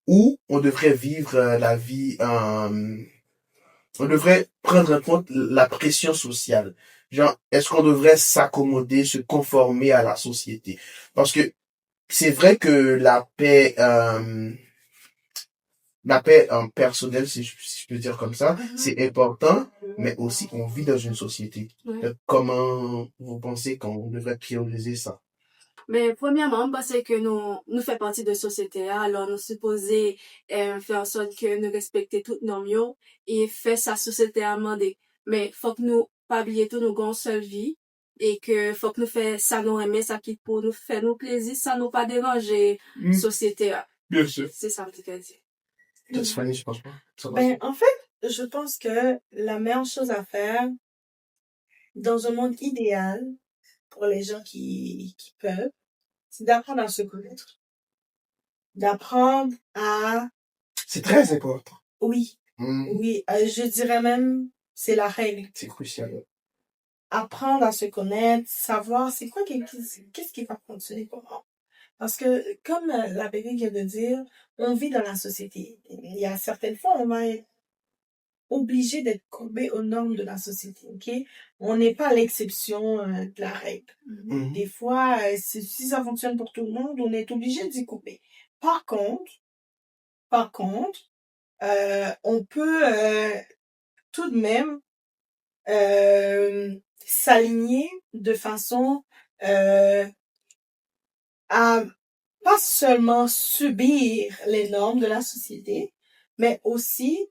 Ou on devrait vivre la vie, on devrait prendre en compte la pression sociale. Genre, est-ce qu'on devrait s'accommoder, se conformer à la société? Parce que c'est vrai que la paix personnelle, si je peux dire comme ça, c'est important, mais aussi on vit dans une société. Ouais. Donc, comment vous pensez qu'on devrait prioriser ça? Mais premièrement, parce que nous fait partie de société, alors nous supposons faire en sorte que nous respecter toutes nos normes et faire sa société à demander. Mais faut que nous pas oublier tout nous avons une seule vie et que faut que nous fait ça nous aimer ça qui pour nous faire nous plaisir sans nous pas déranger société. Bien sûr. C'est ça que je veux dire. Fanny, je pense pas. Ben, en fait, je pense que la meilleure chose à faire dans un monde idéal pour les gens qui peuvent, c'est d'apprendre à se connaître. D'apprendre à... C'est très important. Oui, oui, je dirais même, c'est la règle. C'est crucial. Apprendre à se connaître, savoir c'est quoi qu'est-ce qui va fonctionner pour moi. Parce que, comme la bébé vient de dire, on vit dans la société. Il y a certaines fois, on va être obligé d'être courbé aux normes de la société, ok? On n'est pas l'exception de la règle. Des fois, si ça fonctionne pour tout le monde, on est obligé d'y couper. Par contre, on peut tout de même s'aligner de façon à pas seulement subir les normes de la société, mais aussi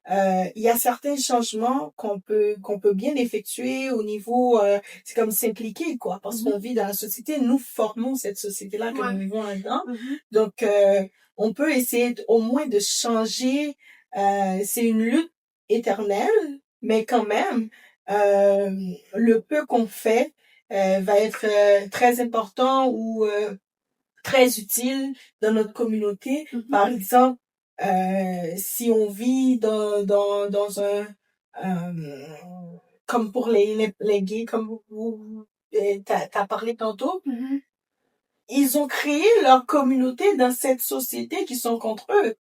il y a certains changements qu'on peut bien effectuer au niveau c'est comme s'impliquer quoi parce qu'on vit dans la société, nous formons cette société là que nous vivons là-dedans. Donc on peut essayer au moins de changer, c'est une lutte éternelle, mais quand même le peu qu'on fait va être très important ou très utile dans notre communauté. Par exemple, si on vit dans un comme pour les gays, comme t'as parlé tantôt, ils ont créé leur communauté dans cette société qui sont contre eux.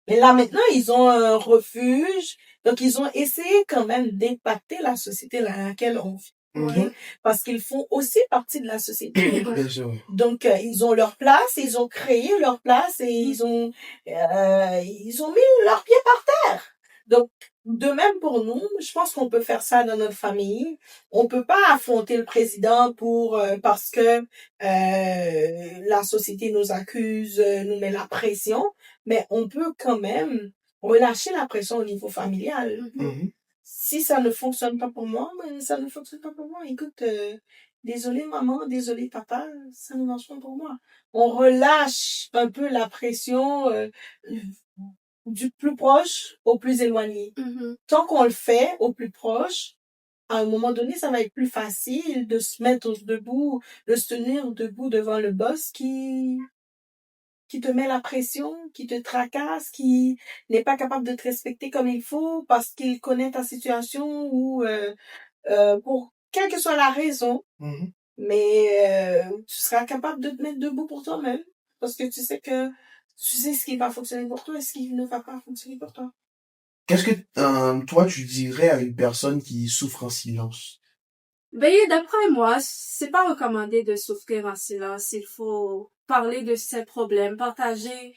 Mais là maintenant, ils ont un refuge, donc ils ont essayé quand même d'impacter la société dans laquelle on vit. Parce qu'ils font aussi partie de la société. Donc ils ont leur place, ils ont créé leur place et ils ont mis leurs pieds par terre. Donc de même pour nous, je pense qu'on peut faire ça dans notre famille. On peut pas affronter le président parce que la société nous accuse, nous met la pression, mais on peut quand même relâcher la pression au niveau familial. Si ça ne fonctionne pas pour moi, ben, ça ne fonctionne pas pour moi. Écoute, désolé maman, désolé papa, ça ne marche pas pour moi. On relâche un peu la pression du plus proche au plus éloigné. Tant qu'on le fait au plus proche, à un moment donné, ça va être plus facile de se mettre debout, de se tenir debout devant le boss qui te met la pression, qui te tracasse, qui n'est pas capable de te respecter comme il faut parce qu'il connaît ta situation ou pour quelle que soit la raison. Mais tu seras capable de te mettre debout pour toi-même parce que tu sais ce qui va fonctionner pour toi et ce qui ne va pas fonctionner pour toi. Qu'est-ce que toi tu dirais à une personne qui souffre en silence? Ben, d'après moi, c'est pas recommandé de souffrir en silence. Il faut parler de ses problèmes, partager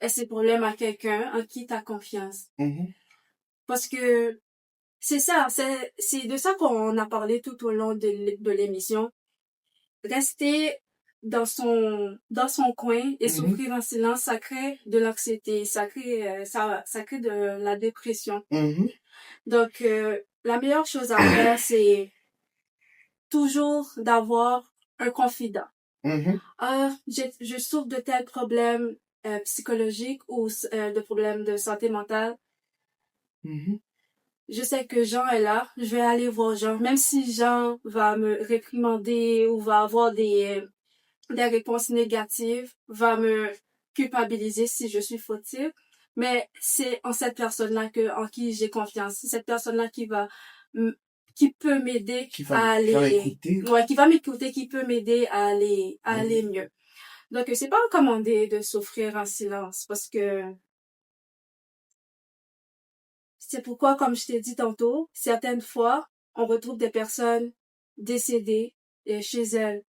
ses problèmes à quelqu'un en qui t'as confiance. Parce que c'est ça, c'est de ça qu'on a parlé tout au long de l'émission. Rester dans son coin et souffrir en silence, ça crée de l'anxiété, ça crée de la dépression. Donc la meilleure chose à faire, c'est toujours d'avoir un confident. Je souffre de tel problème psychologique ou de problèmes de santé mentale. Je sais que Jean est là, je vais aller voir Jean, même si Jean va me réprimander ou va avoir des réponses négatives, va me culpabiliser si je suis fautive, mais c'est en cette personne-là en qui j'ai confiance. C'est cette personne-là qui peut m'aider à aller, qui va m'écouter, qui peut m'aider à aller mieux. Donc, c'est pas recommandé de souffrir en silence parce que c'est pourquoi, comme je t'ai dit tantôt, certaines fois, on retrouve des personnes décédées chez elles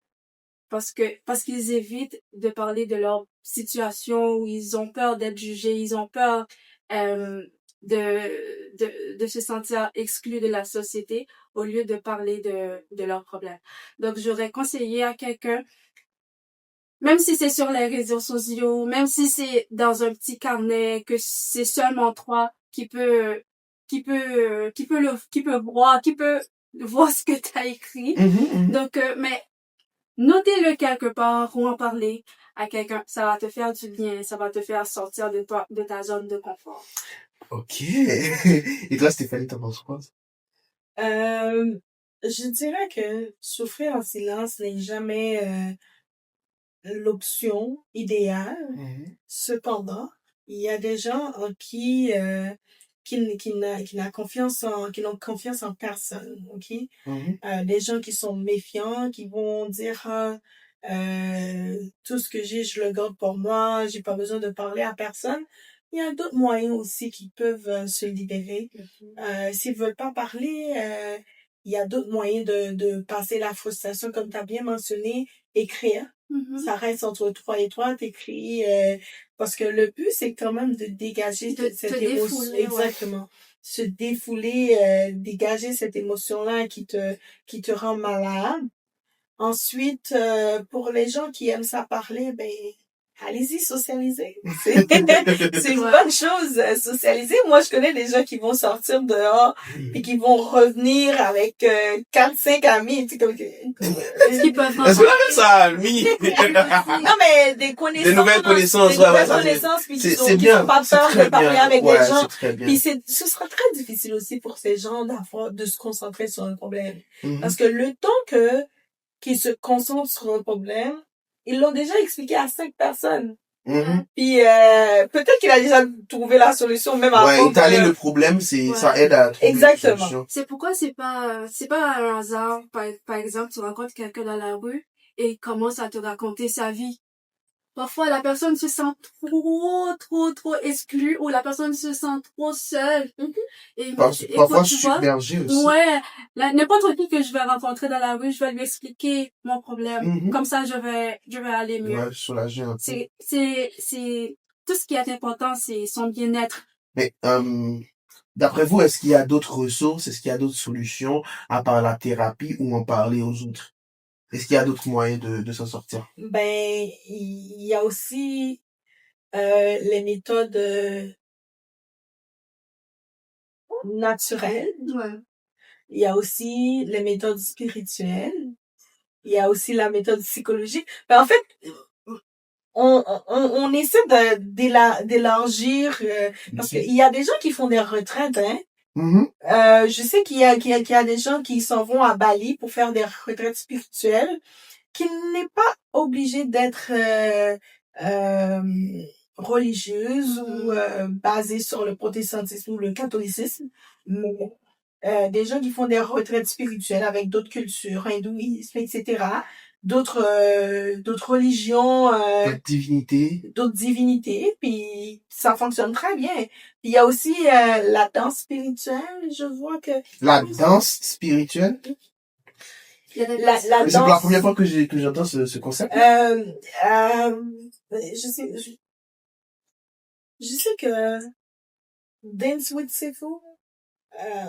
parce qu'ils évitent de parler de leur situation où ils ont peur d'être jugés, ils ont peur de se sentir exclus de la société au lieu de parler de leurs problèmes. Donc, j'aurais conseillé à quelqu'un, même si c'est sur les réseaux sociaux, même si c'est dans un petit carnet, que c'est seulement toi qui peut voir ce que t'as écrit. Donc, mais notez-le quelque part ou en parler à quelqu'un. Ça va te faire du bien, ça va te faire sortir de ta zone de confort. Ok. Et toi, Stéphanie, t'en penses quoi? Je dirais que souffrir en silence n'est jamais l'option idéale. Cependant, il y a des gens en qui n'ont confiance en personne, ok? Des gens qui sont méfiants, qui vont dire tout ce que j'ai, je le garde pour moi, j'ai pas besoin de parler à personne. Il y a d'autres moyens aussi qui peuvent se libérer. S'ils veulent pas parler, il y a d'autres moyens de passer la frustration, comme tu as bien mentionné, écrire. Ça reste entre toi et toi, t'écris, parce que le but, c'est quand même de dégager cette émotion. Exactement. Se défouler, dégager cette émotion-là qui te rend malade. Ensuite, pour les gens qui aiment ça parler, ben, allez-y, socialiser. C'est une bonne chose, socialiser. Moi, je connais des gens qui vont sortir dehors et qui vont revenir avec 4-5 amis. C'est comme c'est pas ça, oui. Non, mais des connaissances. Des nouvelles connaissances. Des nouvelles connaissances, puis qui sont pas peur de parler avec des gens. Puis ce sera très difficile aussi pour ces gens de se concentrer sur un problème. Parce que le temps qu'ils se concentrent sur un problème, ils l'ont déjà expliqué à 5 personnes. Puis peut-être qu'il a déjà trouvé la solution même avant. Ouais, étaler le problème, ça aide à trouver la solution. C'est pourquoi c'est pas un hasard. Par exemple, tu rencontres quelqu'un dans la rue et il commence à te raconter sa vie. Parfois, la personne se sent trop exclue ou la personne se sent trop seule. Et parfois submergée aussi. Ouais. N'importe qui que je vais rencontrer dans la rue, je vais lui expliquer mon problème. Comme ça, je vais aller mieux. Ouais, soulager un peu. C'est, tout ce qui est important, c'est son bien-être. Mais, d'après vous, est-ce qu'il y a d'autres ressources, est-ce qu'il y a d'autres solutions à part la thérapie ou en parler aux autres? Est-ce qu'il y a d'autres moyens de s'en sortir? Ben, il y a aussi les méthodes naturelles. Il y a aussi les méthodes spirituelles. Il y a aussi la méthode psychologique. Ben, en fait, on essaie d'élargir, parce qu'il y a des gens qui font des retraites, hein. Je sais qu'il y a des gens qui s'en vont à Bali pour faire des retraites spirituelles, qui n'est pas obligé d'être religieuse ou basée sur le protestantisme ou le catholicisme, mais des gens qui font des retraites spirituelles avec d'autres cultures, hindouisme, etc., d'autres religions, d'autres divinités, puis ça fonctionne très bien. Puis il y a aussi la danse spirituelle, je vois que la danse spirituelle. La danse... C'est pour la première fois que j'entends ce concept. Je sais que Dance with Sifu,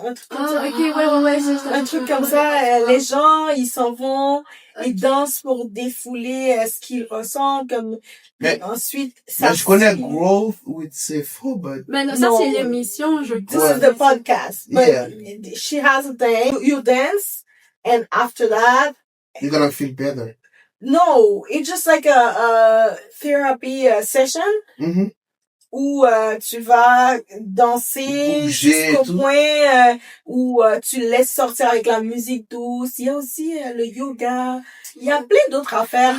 un truc comme ça. Ouais, un truc comme ça, les gens, ils s'en vont, ils dansent pour défouler ce qu'ils ressentent, comme, mais ensuite, ça. Mais je connais Growth with Sifu, but. Mais non, ça, c'est l'émission, je This is the podcast. Yeah. But she has a thing. You dance, and after that. You're gonna feel better. No, it's just like a therapy session. Mm-hmm. Où tu vas danser jusqu'au point où tu laisses sortir avec la musique douce. Il y a aussi le yoga. Il y a plein d'autres affaires.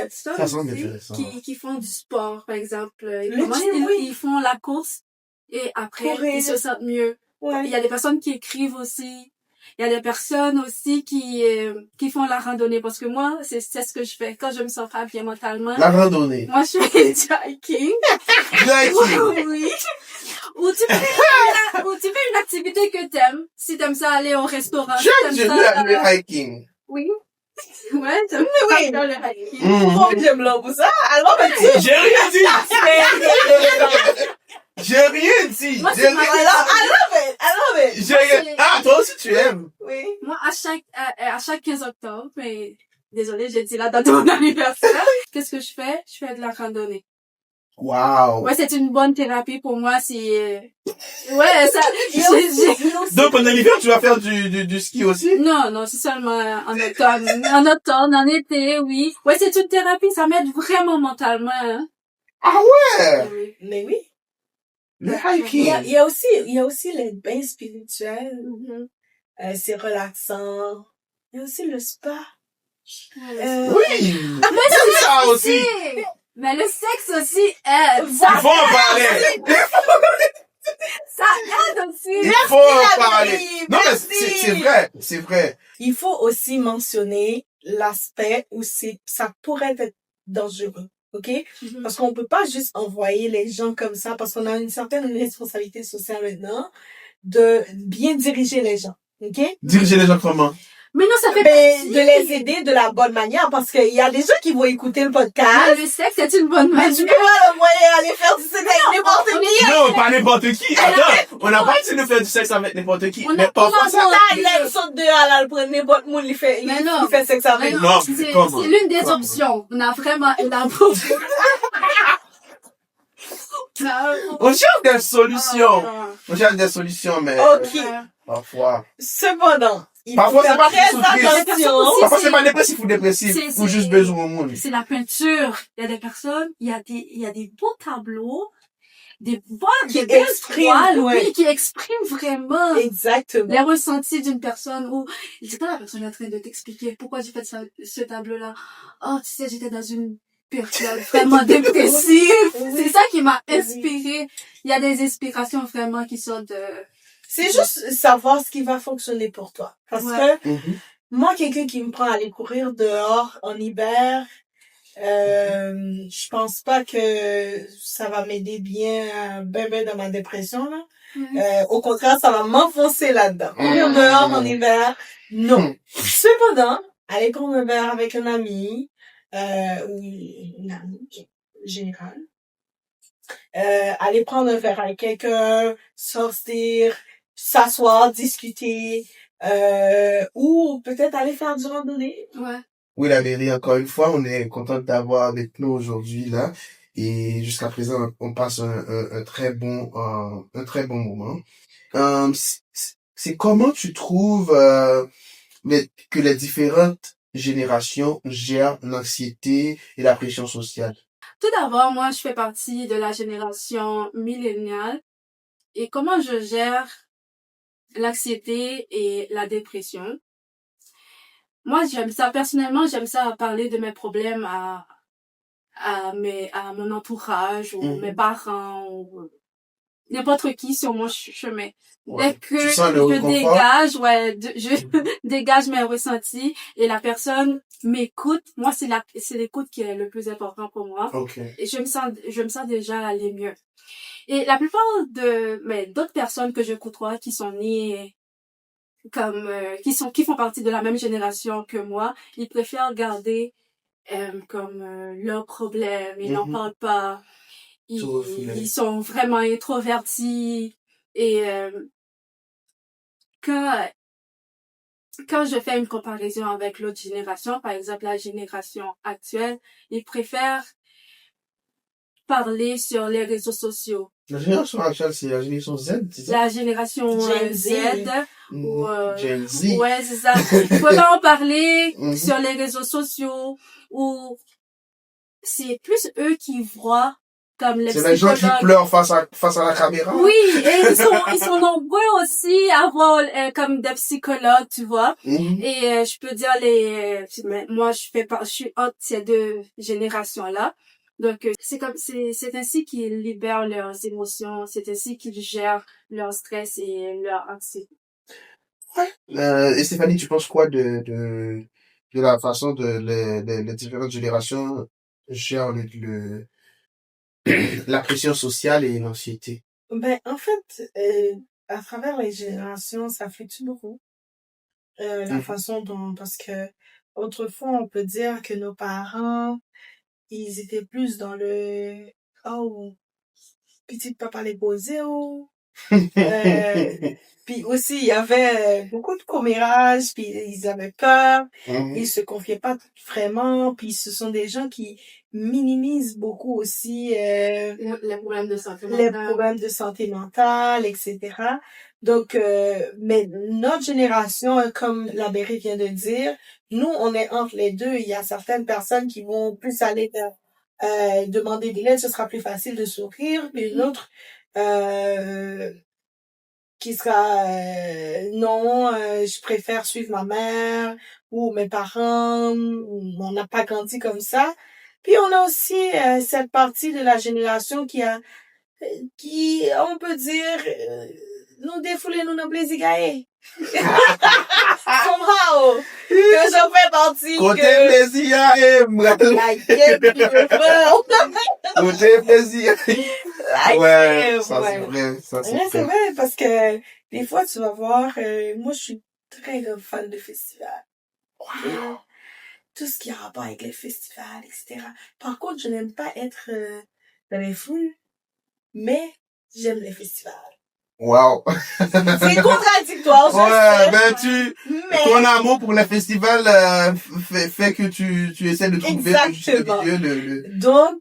Ça semble intéressant. Qui font du sport, par exemple. Ils font la course et après, ils se sentent mieux. Ouais. Il y a des personnes qui écrivent aussi. Il y a des personnes aussi qui font la randonnée, parce que moi, c'est ce que je fais quand je me sens pas bien mentalement. La randonnée. Moi, je fais du hiking. Oui. Ou tu fais une activité que t'aimes. Si t'aimes ça aller au restaurant. Le hiking. Oui. Ouais, j'aime faire le hiking. Pourquoi j'aime là pour ça? Alors, j'ai rien dit. J'ai rien dit. Moi, I love it. Ah, toi aussi tu aimes. Oui. Moi, à chaque 15 octobre, mais désolée, j'ai dit la date de mon anniversaire. Qu'est-ce que je fais? Je fais de la randonnée. Wow. Ouais, c'est une bonne thérapie pour moi, ouais, ça, Donc, pendant l'hiver, tu vas faire du ski aussi? Non, c'est seulement en automne. En été, oui. Ouais, c'est une thérapie, ça m'aide vraiment mentalement, hein. Ah ouais? Oui. Mais oui. Le hiking. Il y a aussi les bains spirituels. Mm-hmm. C'est relaxant. Il y a aussi le spa. Oui! Mais c'est ça aussi! Mais le sexe aussi aide. Il faut en parler! Ça aide aussi! Il faut en parler! Non, mais c'est vrai. Il faut aussi mentionner l'aspect où ça pourrait être dangereux. OK? Mm-hmm. Parce qu'on peut pas juste envoyer les gens comme ça, parce qu'on a une certaine responsabilité sociale maintenant de bien diriger les gens. OK? Diriger les gens comment? Mais non, ça fait de les aider de la bonne manière, parce qu'il y a des gens qui vont écouter le podcast. Mais le sexe, c'est une bonne manière. Mais tu peux pas le moyen aller faire du sexe avec n'importe qui. Non, pas n'importe qui. Attends, on n'a pas essayé de faire du sexe avec n'importe qui. Mais parfois ça. Il saute dehors, là, le prend n'importe qui, il fait sexe avec. Non, c'est l'une des options. On a vraiment élaboré. On cherche des solutions. Mais. Ok. Parfois. Cependant. Parfois, c'est pas attention. Parfois, c'est pas dépressif ou dépressif. Ou juste besoin au monde. C'est la peinture. Il y a des personnes, il y a des beaux tableaux, des belles toiles, oui, qui expriment vraiment. Exactement. Les ressentis d'une personne où, c'est pas la personne est en train de t'expliquer pourquoi j'ai fait ce tableau-là. Oh, tu sais, j'étais dans une période vraiment dépressive. C'est ça qui m'a inspirée. Il y a des inspirations vraiment qui sortent de... C'est juste savoir ce qui va fonctionner pour toi. Parce que moi, quelqu'un qui me prend à aller courir dehors en hiver, je pense pas que ça va m'aider bien dans ma dépression, là. Au contraire, ça va m'enfoncer là-dedans. Courir dehors en hiver, non. Cependant, aller prendre un verre avec un ami, ou une amie générale, aller prendre un verre avec quelqu'un, sortir, s'asseoir, discuter, ou peut-être aller faire du randonnée. Ouais. Oui, la mairie, encore une fois, on est content d'avoir avec nous aujourd'hui, là. Et jusqu'à présent, on passe un très bon moment. C'est comment tu trouves, que les différentes générations gèrent l'anxiété et la pression sociale? Tout d'abord, moi, je fais partie de la génération milléniale. Et comment je gère l'anxiété et la dépression? Moi, j'aime ça. Personnellement, j'aime ça parler de mes problèmes à mon entourage ou mes parents ou n'importe qui sur mon chemin. Ouais. Dès que Tu sens le je réconfort? dégage, je dégage mes ressentis et la personne m'écoute. Moi, c'est l'écoute qui est le plus important pour moi. Ok. Et je me sens déjà aller mieux. Et la plupart d'autres personnes que je côtoie qui sont nées comme, qui font partie de la même génération que moi, ils préfèrent garder, leurs problèmes. Ils n'en parlent pas. Ils sont vraiment introvertis et quand je fais une comparaison avec l'autre génération, par exemple la génération actuelle, ils préfèrent parler sur les réseaux sociaux. La génération actuelle, c'est la génération Z, c'est ça? La génération Z ou Gen Z. ouais, c'est ça. Ils préfèrent en parler sur les réseaux sociaux ou c'est plus eux qui voient comme les C'est les gens qui pleurent face à la caméra. Oui, et ils sont nombreux aussi à voir comme des psychologues, tu vois. Et je peux dire moi je suis entre ces deux générations-là. Donc c'est ainsi qu'ils libèrent leurs émotions, c'est ainsi qu'ils gèrent leur stress et leur anxiété. Ouais. Et Stéphanie, tu penses quoi de la façon les différentes générations gèrent la pression sociale et l'anxiété? Ben, en fait, à travers les générations, ça fluctue beaucoup. La façon dont, parce que autrefois, on peut dire que nos parents, ils étaient plus dans le, oh, petit papa les posés, oh. Puis aussi, il y avait beaucoup de commérages, puis ils avaient peur, ils se confiaient pas vraiment, puis ce sont des gens qui minimisent beaucoup aussi Les problèmes de santé mentale. les problèmes de santé mentale, etc. Donc, mais notre génération, comme la Berry vient de dire, nous, on est entre les deux. Il y a certaines personnes qui vont plus aller vers demander de l'aide, ce sera plus facile de s'ouvrir, puis une autre qui sera non, je préfère suivre ma mère ou mes parents, ou on n'a pas grandi comme ça. Puis on a aussi cette partie de la génération qui on peut dire nous défouler nous plaisirs gagnés. Somehow que j'en fais partie. Côté plaisir et côté plaisir. Ouais, ça c'est vrai, ça c'est vrai. C'est vrai parce que des fois tu vas voir, moi je suis très grande fan de festivals. Wow. Tout ce qui a rapport avec les festivals, etc. Par contre, je n'aime pas être dans les foules, mais j'aime les festivals. Wow. C'est contradictoire, je sais. Mais ton amour pour les festivals fait que tu essaies de trouver le juste milieu. Donc,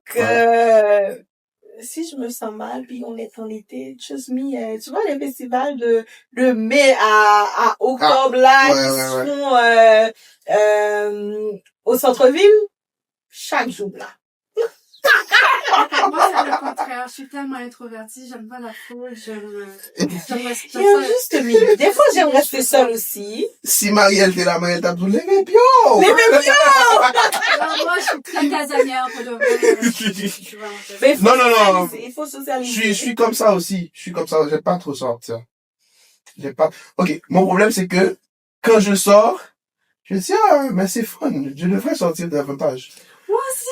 si je me sens mal, puis on est en été, just me, tu vois les festivals de mai à octobre là, qui sont au centre-ville, chaque jour là. Moi, c'est le contraire. Je suis tellement introvertie. J'aime pas la foule. Il y a juste milieu. Des fois, j'aime rester seule aussi. Si Marielle t'es là, Marielle t'a dit, levez bien! Alors, moi, je suis très casanière pour de vrai. Mais non. Il faut socialiser. Je suis comme ça aussi. J'aime pas trop sortir. Ok. Mon problème, c'est que, quand je sors, je dis, mais c'est fun. Je devrais sortir davantage. Moi aussi.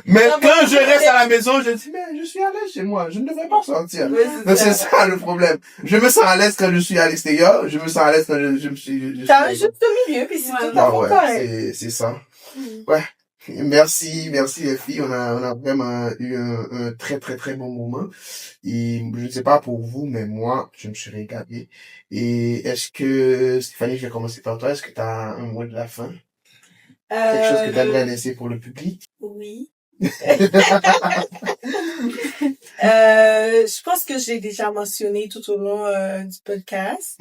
Mais quand je reste à la maison, je dis, mais je suis à l'aise chez moi, je ne devrais pas sortir. Donc c'est ça le problème. Je me sens à l'aise quand je suis à l'extérieur, je me sens à l'aise quand je suis... T'as un juste milieu, puis c'est tout à fait correct. C'est ça. Ouais. Merci les filles, on a vraiment eu un très très très bon moment. Et je ne sais pas pour vous, mais moi, je me suis régalé. Et est-ce que, Stéphanie, je vais commencer par toi, est-ce que tu as un mot de la fin? Quelque chose que tu aimerais laisser pour le public? Oui. Je pense que j'ai déjà mentionné tout au long du podcast.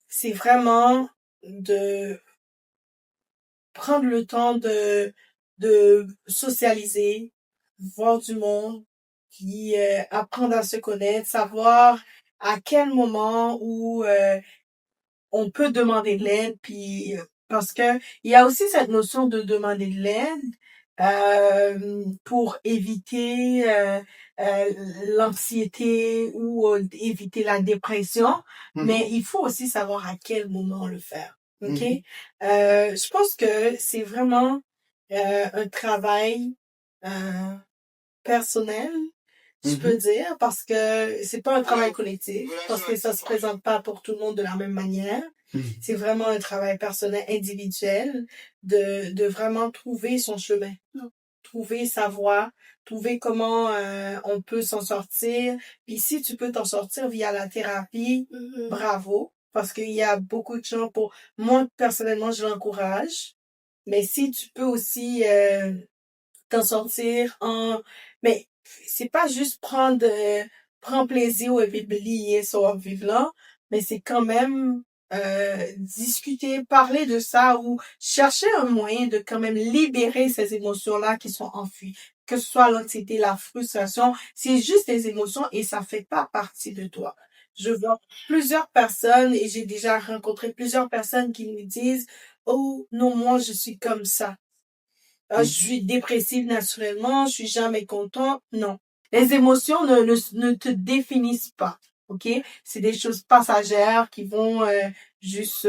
C'est vraiment de prendre le temps de de socialiser, voir du monde, puis apprendre à se connaître, savoir à quel moment où on peut demander de l'aide, puis parce que il y a aussi cette notion de demander de l'aide pour éviter euh, l'anxiété ou éviter la dépression, mais il faut aussi savoir à quel moment le faire. OK? Je pense que c'est vraiment un travail euh, personnel, je peux dire, parce que c'est pas un travail collectif, parce que ça se présente pas pour tout le monde de la même manière. C'est vraiment un travail personnel, individuel, de vraiment trouver son chemin, trouver sa voie, trouver comment on peut s'en sortir. Puis si tu peux t'en sortir via la thérapie, bravo, parce qu'il y a beaucoup de gens pour... Moi, personnellement, je l'encourage, mais si tu peux aussi t'en sortir en... Mais c'est pas juste prendre plaisir et oublier son vivant, mais c'est quand même discuter, parler de ça ou chercher un moyen de quand même libérer ces émotions-là qui sont enfuies. Que ce soit l'anxiété, la frustration, c'est juste des émotions et ça fait pas partie de toi. Je vois plusieurs personnes et j'ai déjà rencontré plusieurs personnes qui me disent, oh non, moi je suis comme ça. Je suis dépressive naturellement, je suis jamais content. Non. Les émotions ne te définissent pas. OK? C'est des choses passagères qui vont juste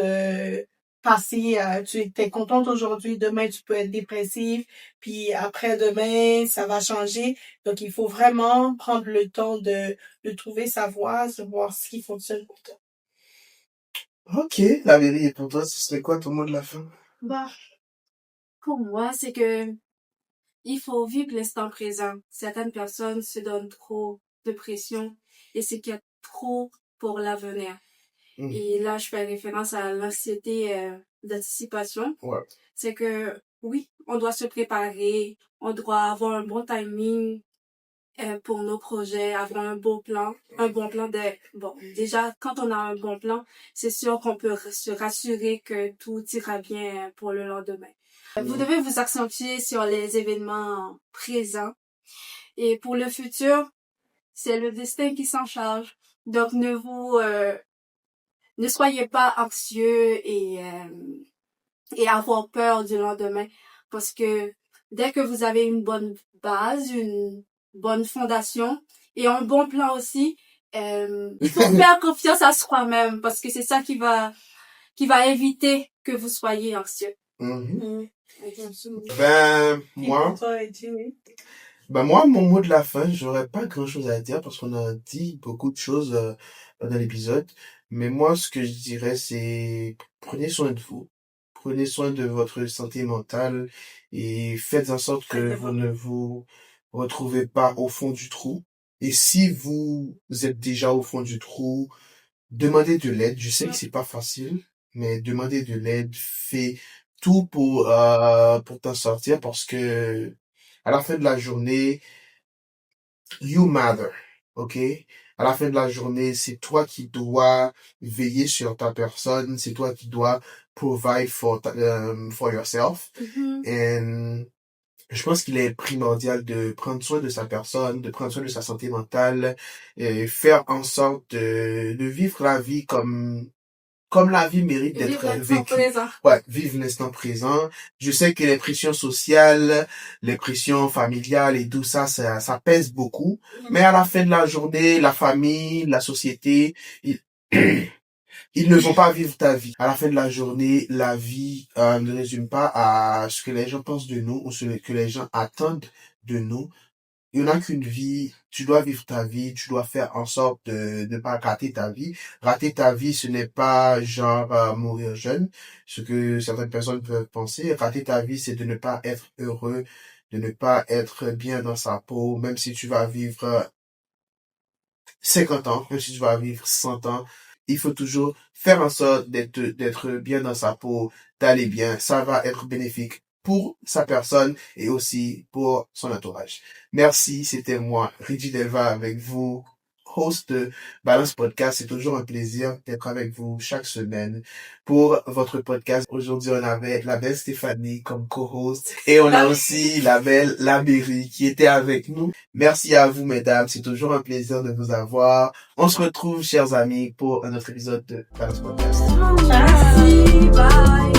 passer. Tu es contente aujourd'hui, demain tu peux être dépressive, puis après-demain, ça va changer. Donc, il faut vraiment prendre le temps de trouver sa voie, de voir ce qui fonctionne pour toi. Ok, la vérité, et pour toi, ce serait quoi ton mot de la fin? Bah, pour moi, c'est que il faut vivre l'instant présent. Certaines personnes se donnent trop de pression et c'est qu'il y a trop pour l'avenir. Et là, je fais référence à l'anxiété d'anticipation. Ouais. C'est que, oui, on doit se préparer, on doit avoir un bon timing pour nos projets, avoir un bon plan. Bon, déjà, quand on a un bon plan, c'est sûr qu'on peut se rassurer que tout ira bien pour le lendemain. Vous devez vous accentuer sur les événements présents. Et pour le futur, c'est le destin qui s'en charge. Donc, ne soyez pas anxieux et avoir peur du lendemain. Parce que dès que vous avez une bonne base, une bonne fondation et un bon plan aussi, il faut faire confiance à soi-même parce que c'est ça qui va éviter que vous soyez anxieux. Moi, mon mot de la fin, j'aurais pas grand chose à dire parce qu'on a dit beaucoup de choses dans l'épisode. Mais moi, ce que je dirais, c'est prenez soin de vous. Prenez soin de votre santé mentale et faites en sorte que vous ne vous retrouvez pas au fond du trou. Et si vous êtes déjà au fond du trou, demandez de l'aide. Je sais que c'est pas facile, mais demandez de l'aide. Fais tout pour t'en sortir parce que à la fin de la journée, you matter, ok? À la fin de la journée, c'est toi qui dois veiller sur ta personne, c'est toi qui dois provide for yourself. Et je pense qu'il est primordial de prendre soin de sa personne, de prendre soin de sa santé mentale, et faire en sorte de vivre la vie comme la vie mérite d'être vécue. Ouais, vivre l'instant présent. Je sais que les pressions sociales, les pressions familiales et tout ça, ça pèse beaucoup. Mais à la fin de la journée, la famille, la société, ils ne vont pas vivre ta vie. À la fin de la journée, la vie ne résume pas à ce que les gens pensent de nous ou ce que les gens attendent de nous. Il n'y en a qu'une vie, tu dois vivre ta vie, tu dois faire en sorte de ne pas rater ta vie. Rater ta vie, ce n'est pas genre mourir jeune, ce que certaines personnes peuvent penser. Rater ta vie, c'est de ne pas être heureux, de ne pas être bien dans sa peau, même si tu vas vivre 50 ans, même si tu vas vivre 100 ans. Il faut toujours faire en sorte d'être bien dans sa peau, d'aller bien. Ça va être bénéfique pour sa personne et aussi pour son entourage. Merci, c'était moi, Reggie Delva avec vous. host de Balance Podcast. C'est toujours un plaisir d'être avec vous chaque semaine pour votre podcast. Aujourd'hui, on avait la belle Stéphanie comme co-host et on a aussi la belle Labéry qui était avec nous. Merci à vous, mesdames. C'est toujours un plaisir de vous avoir. On se retrouve, chers amis, pour un autre épisode de Balance Podcast. Merci, bye.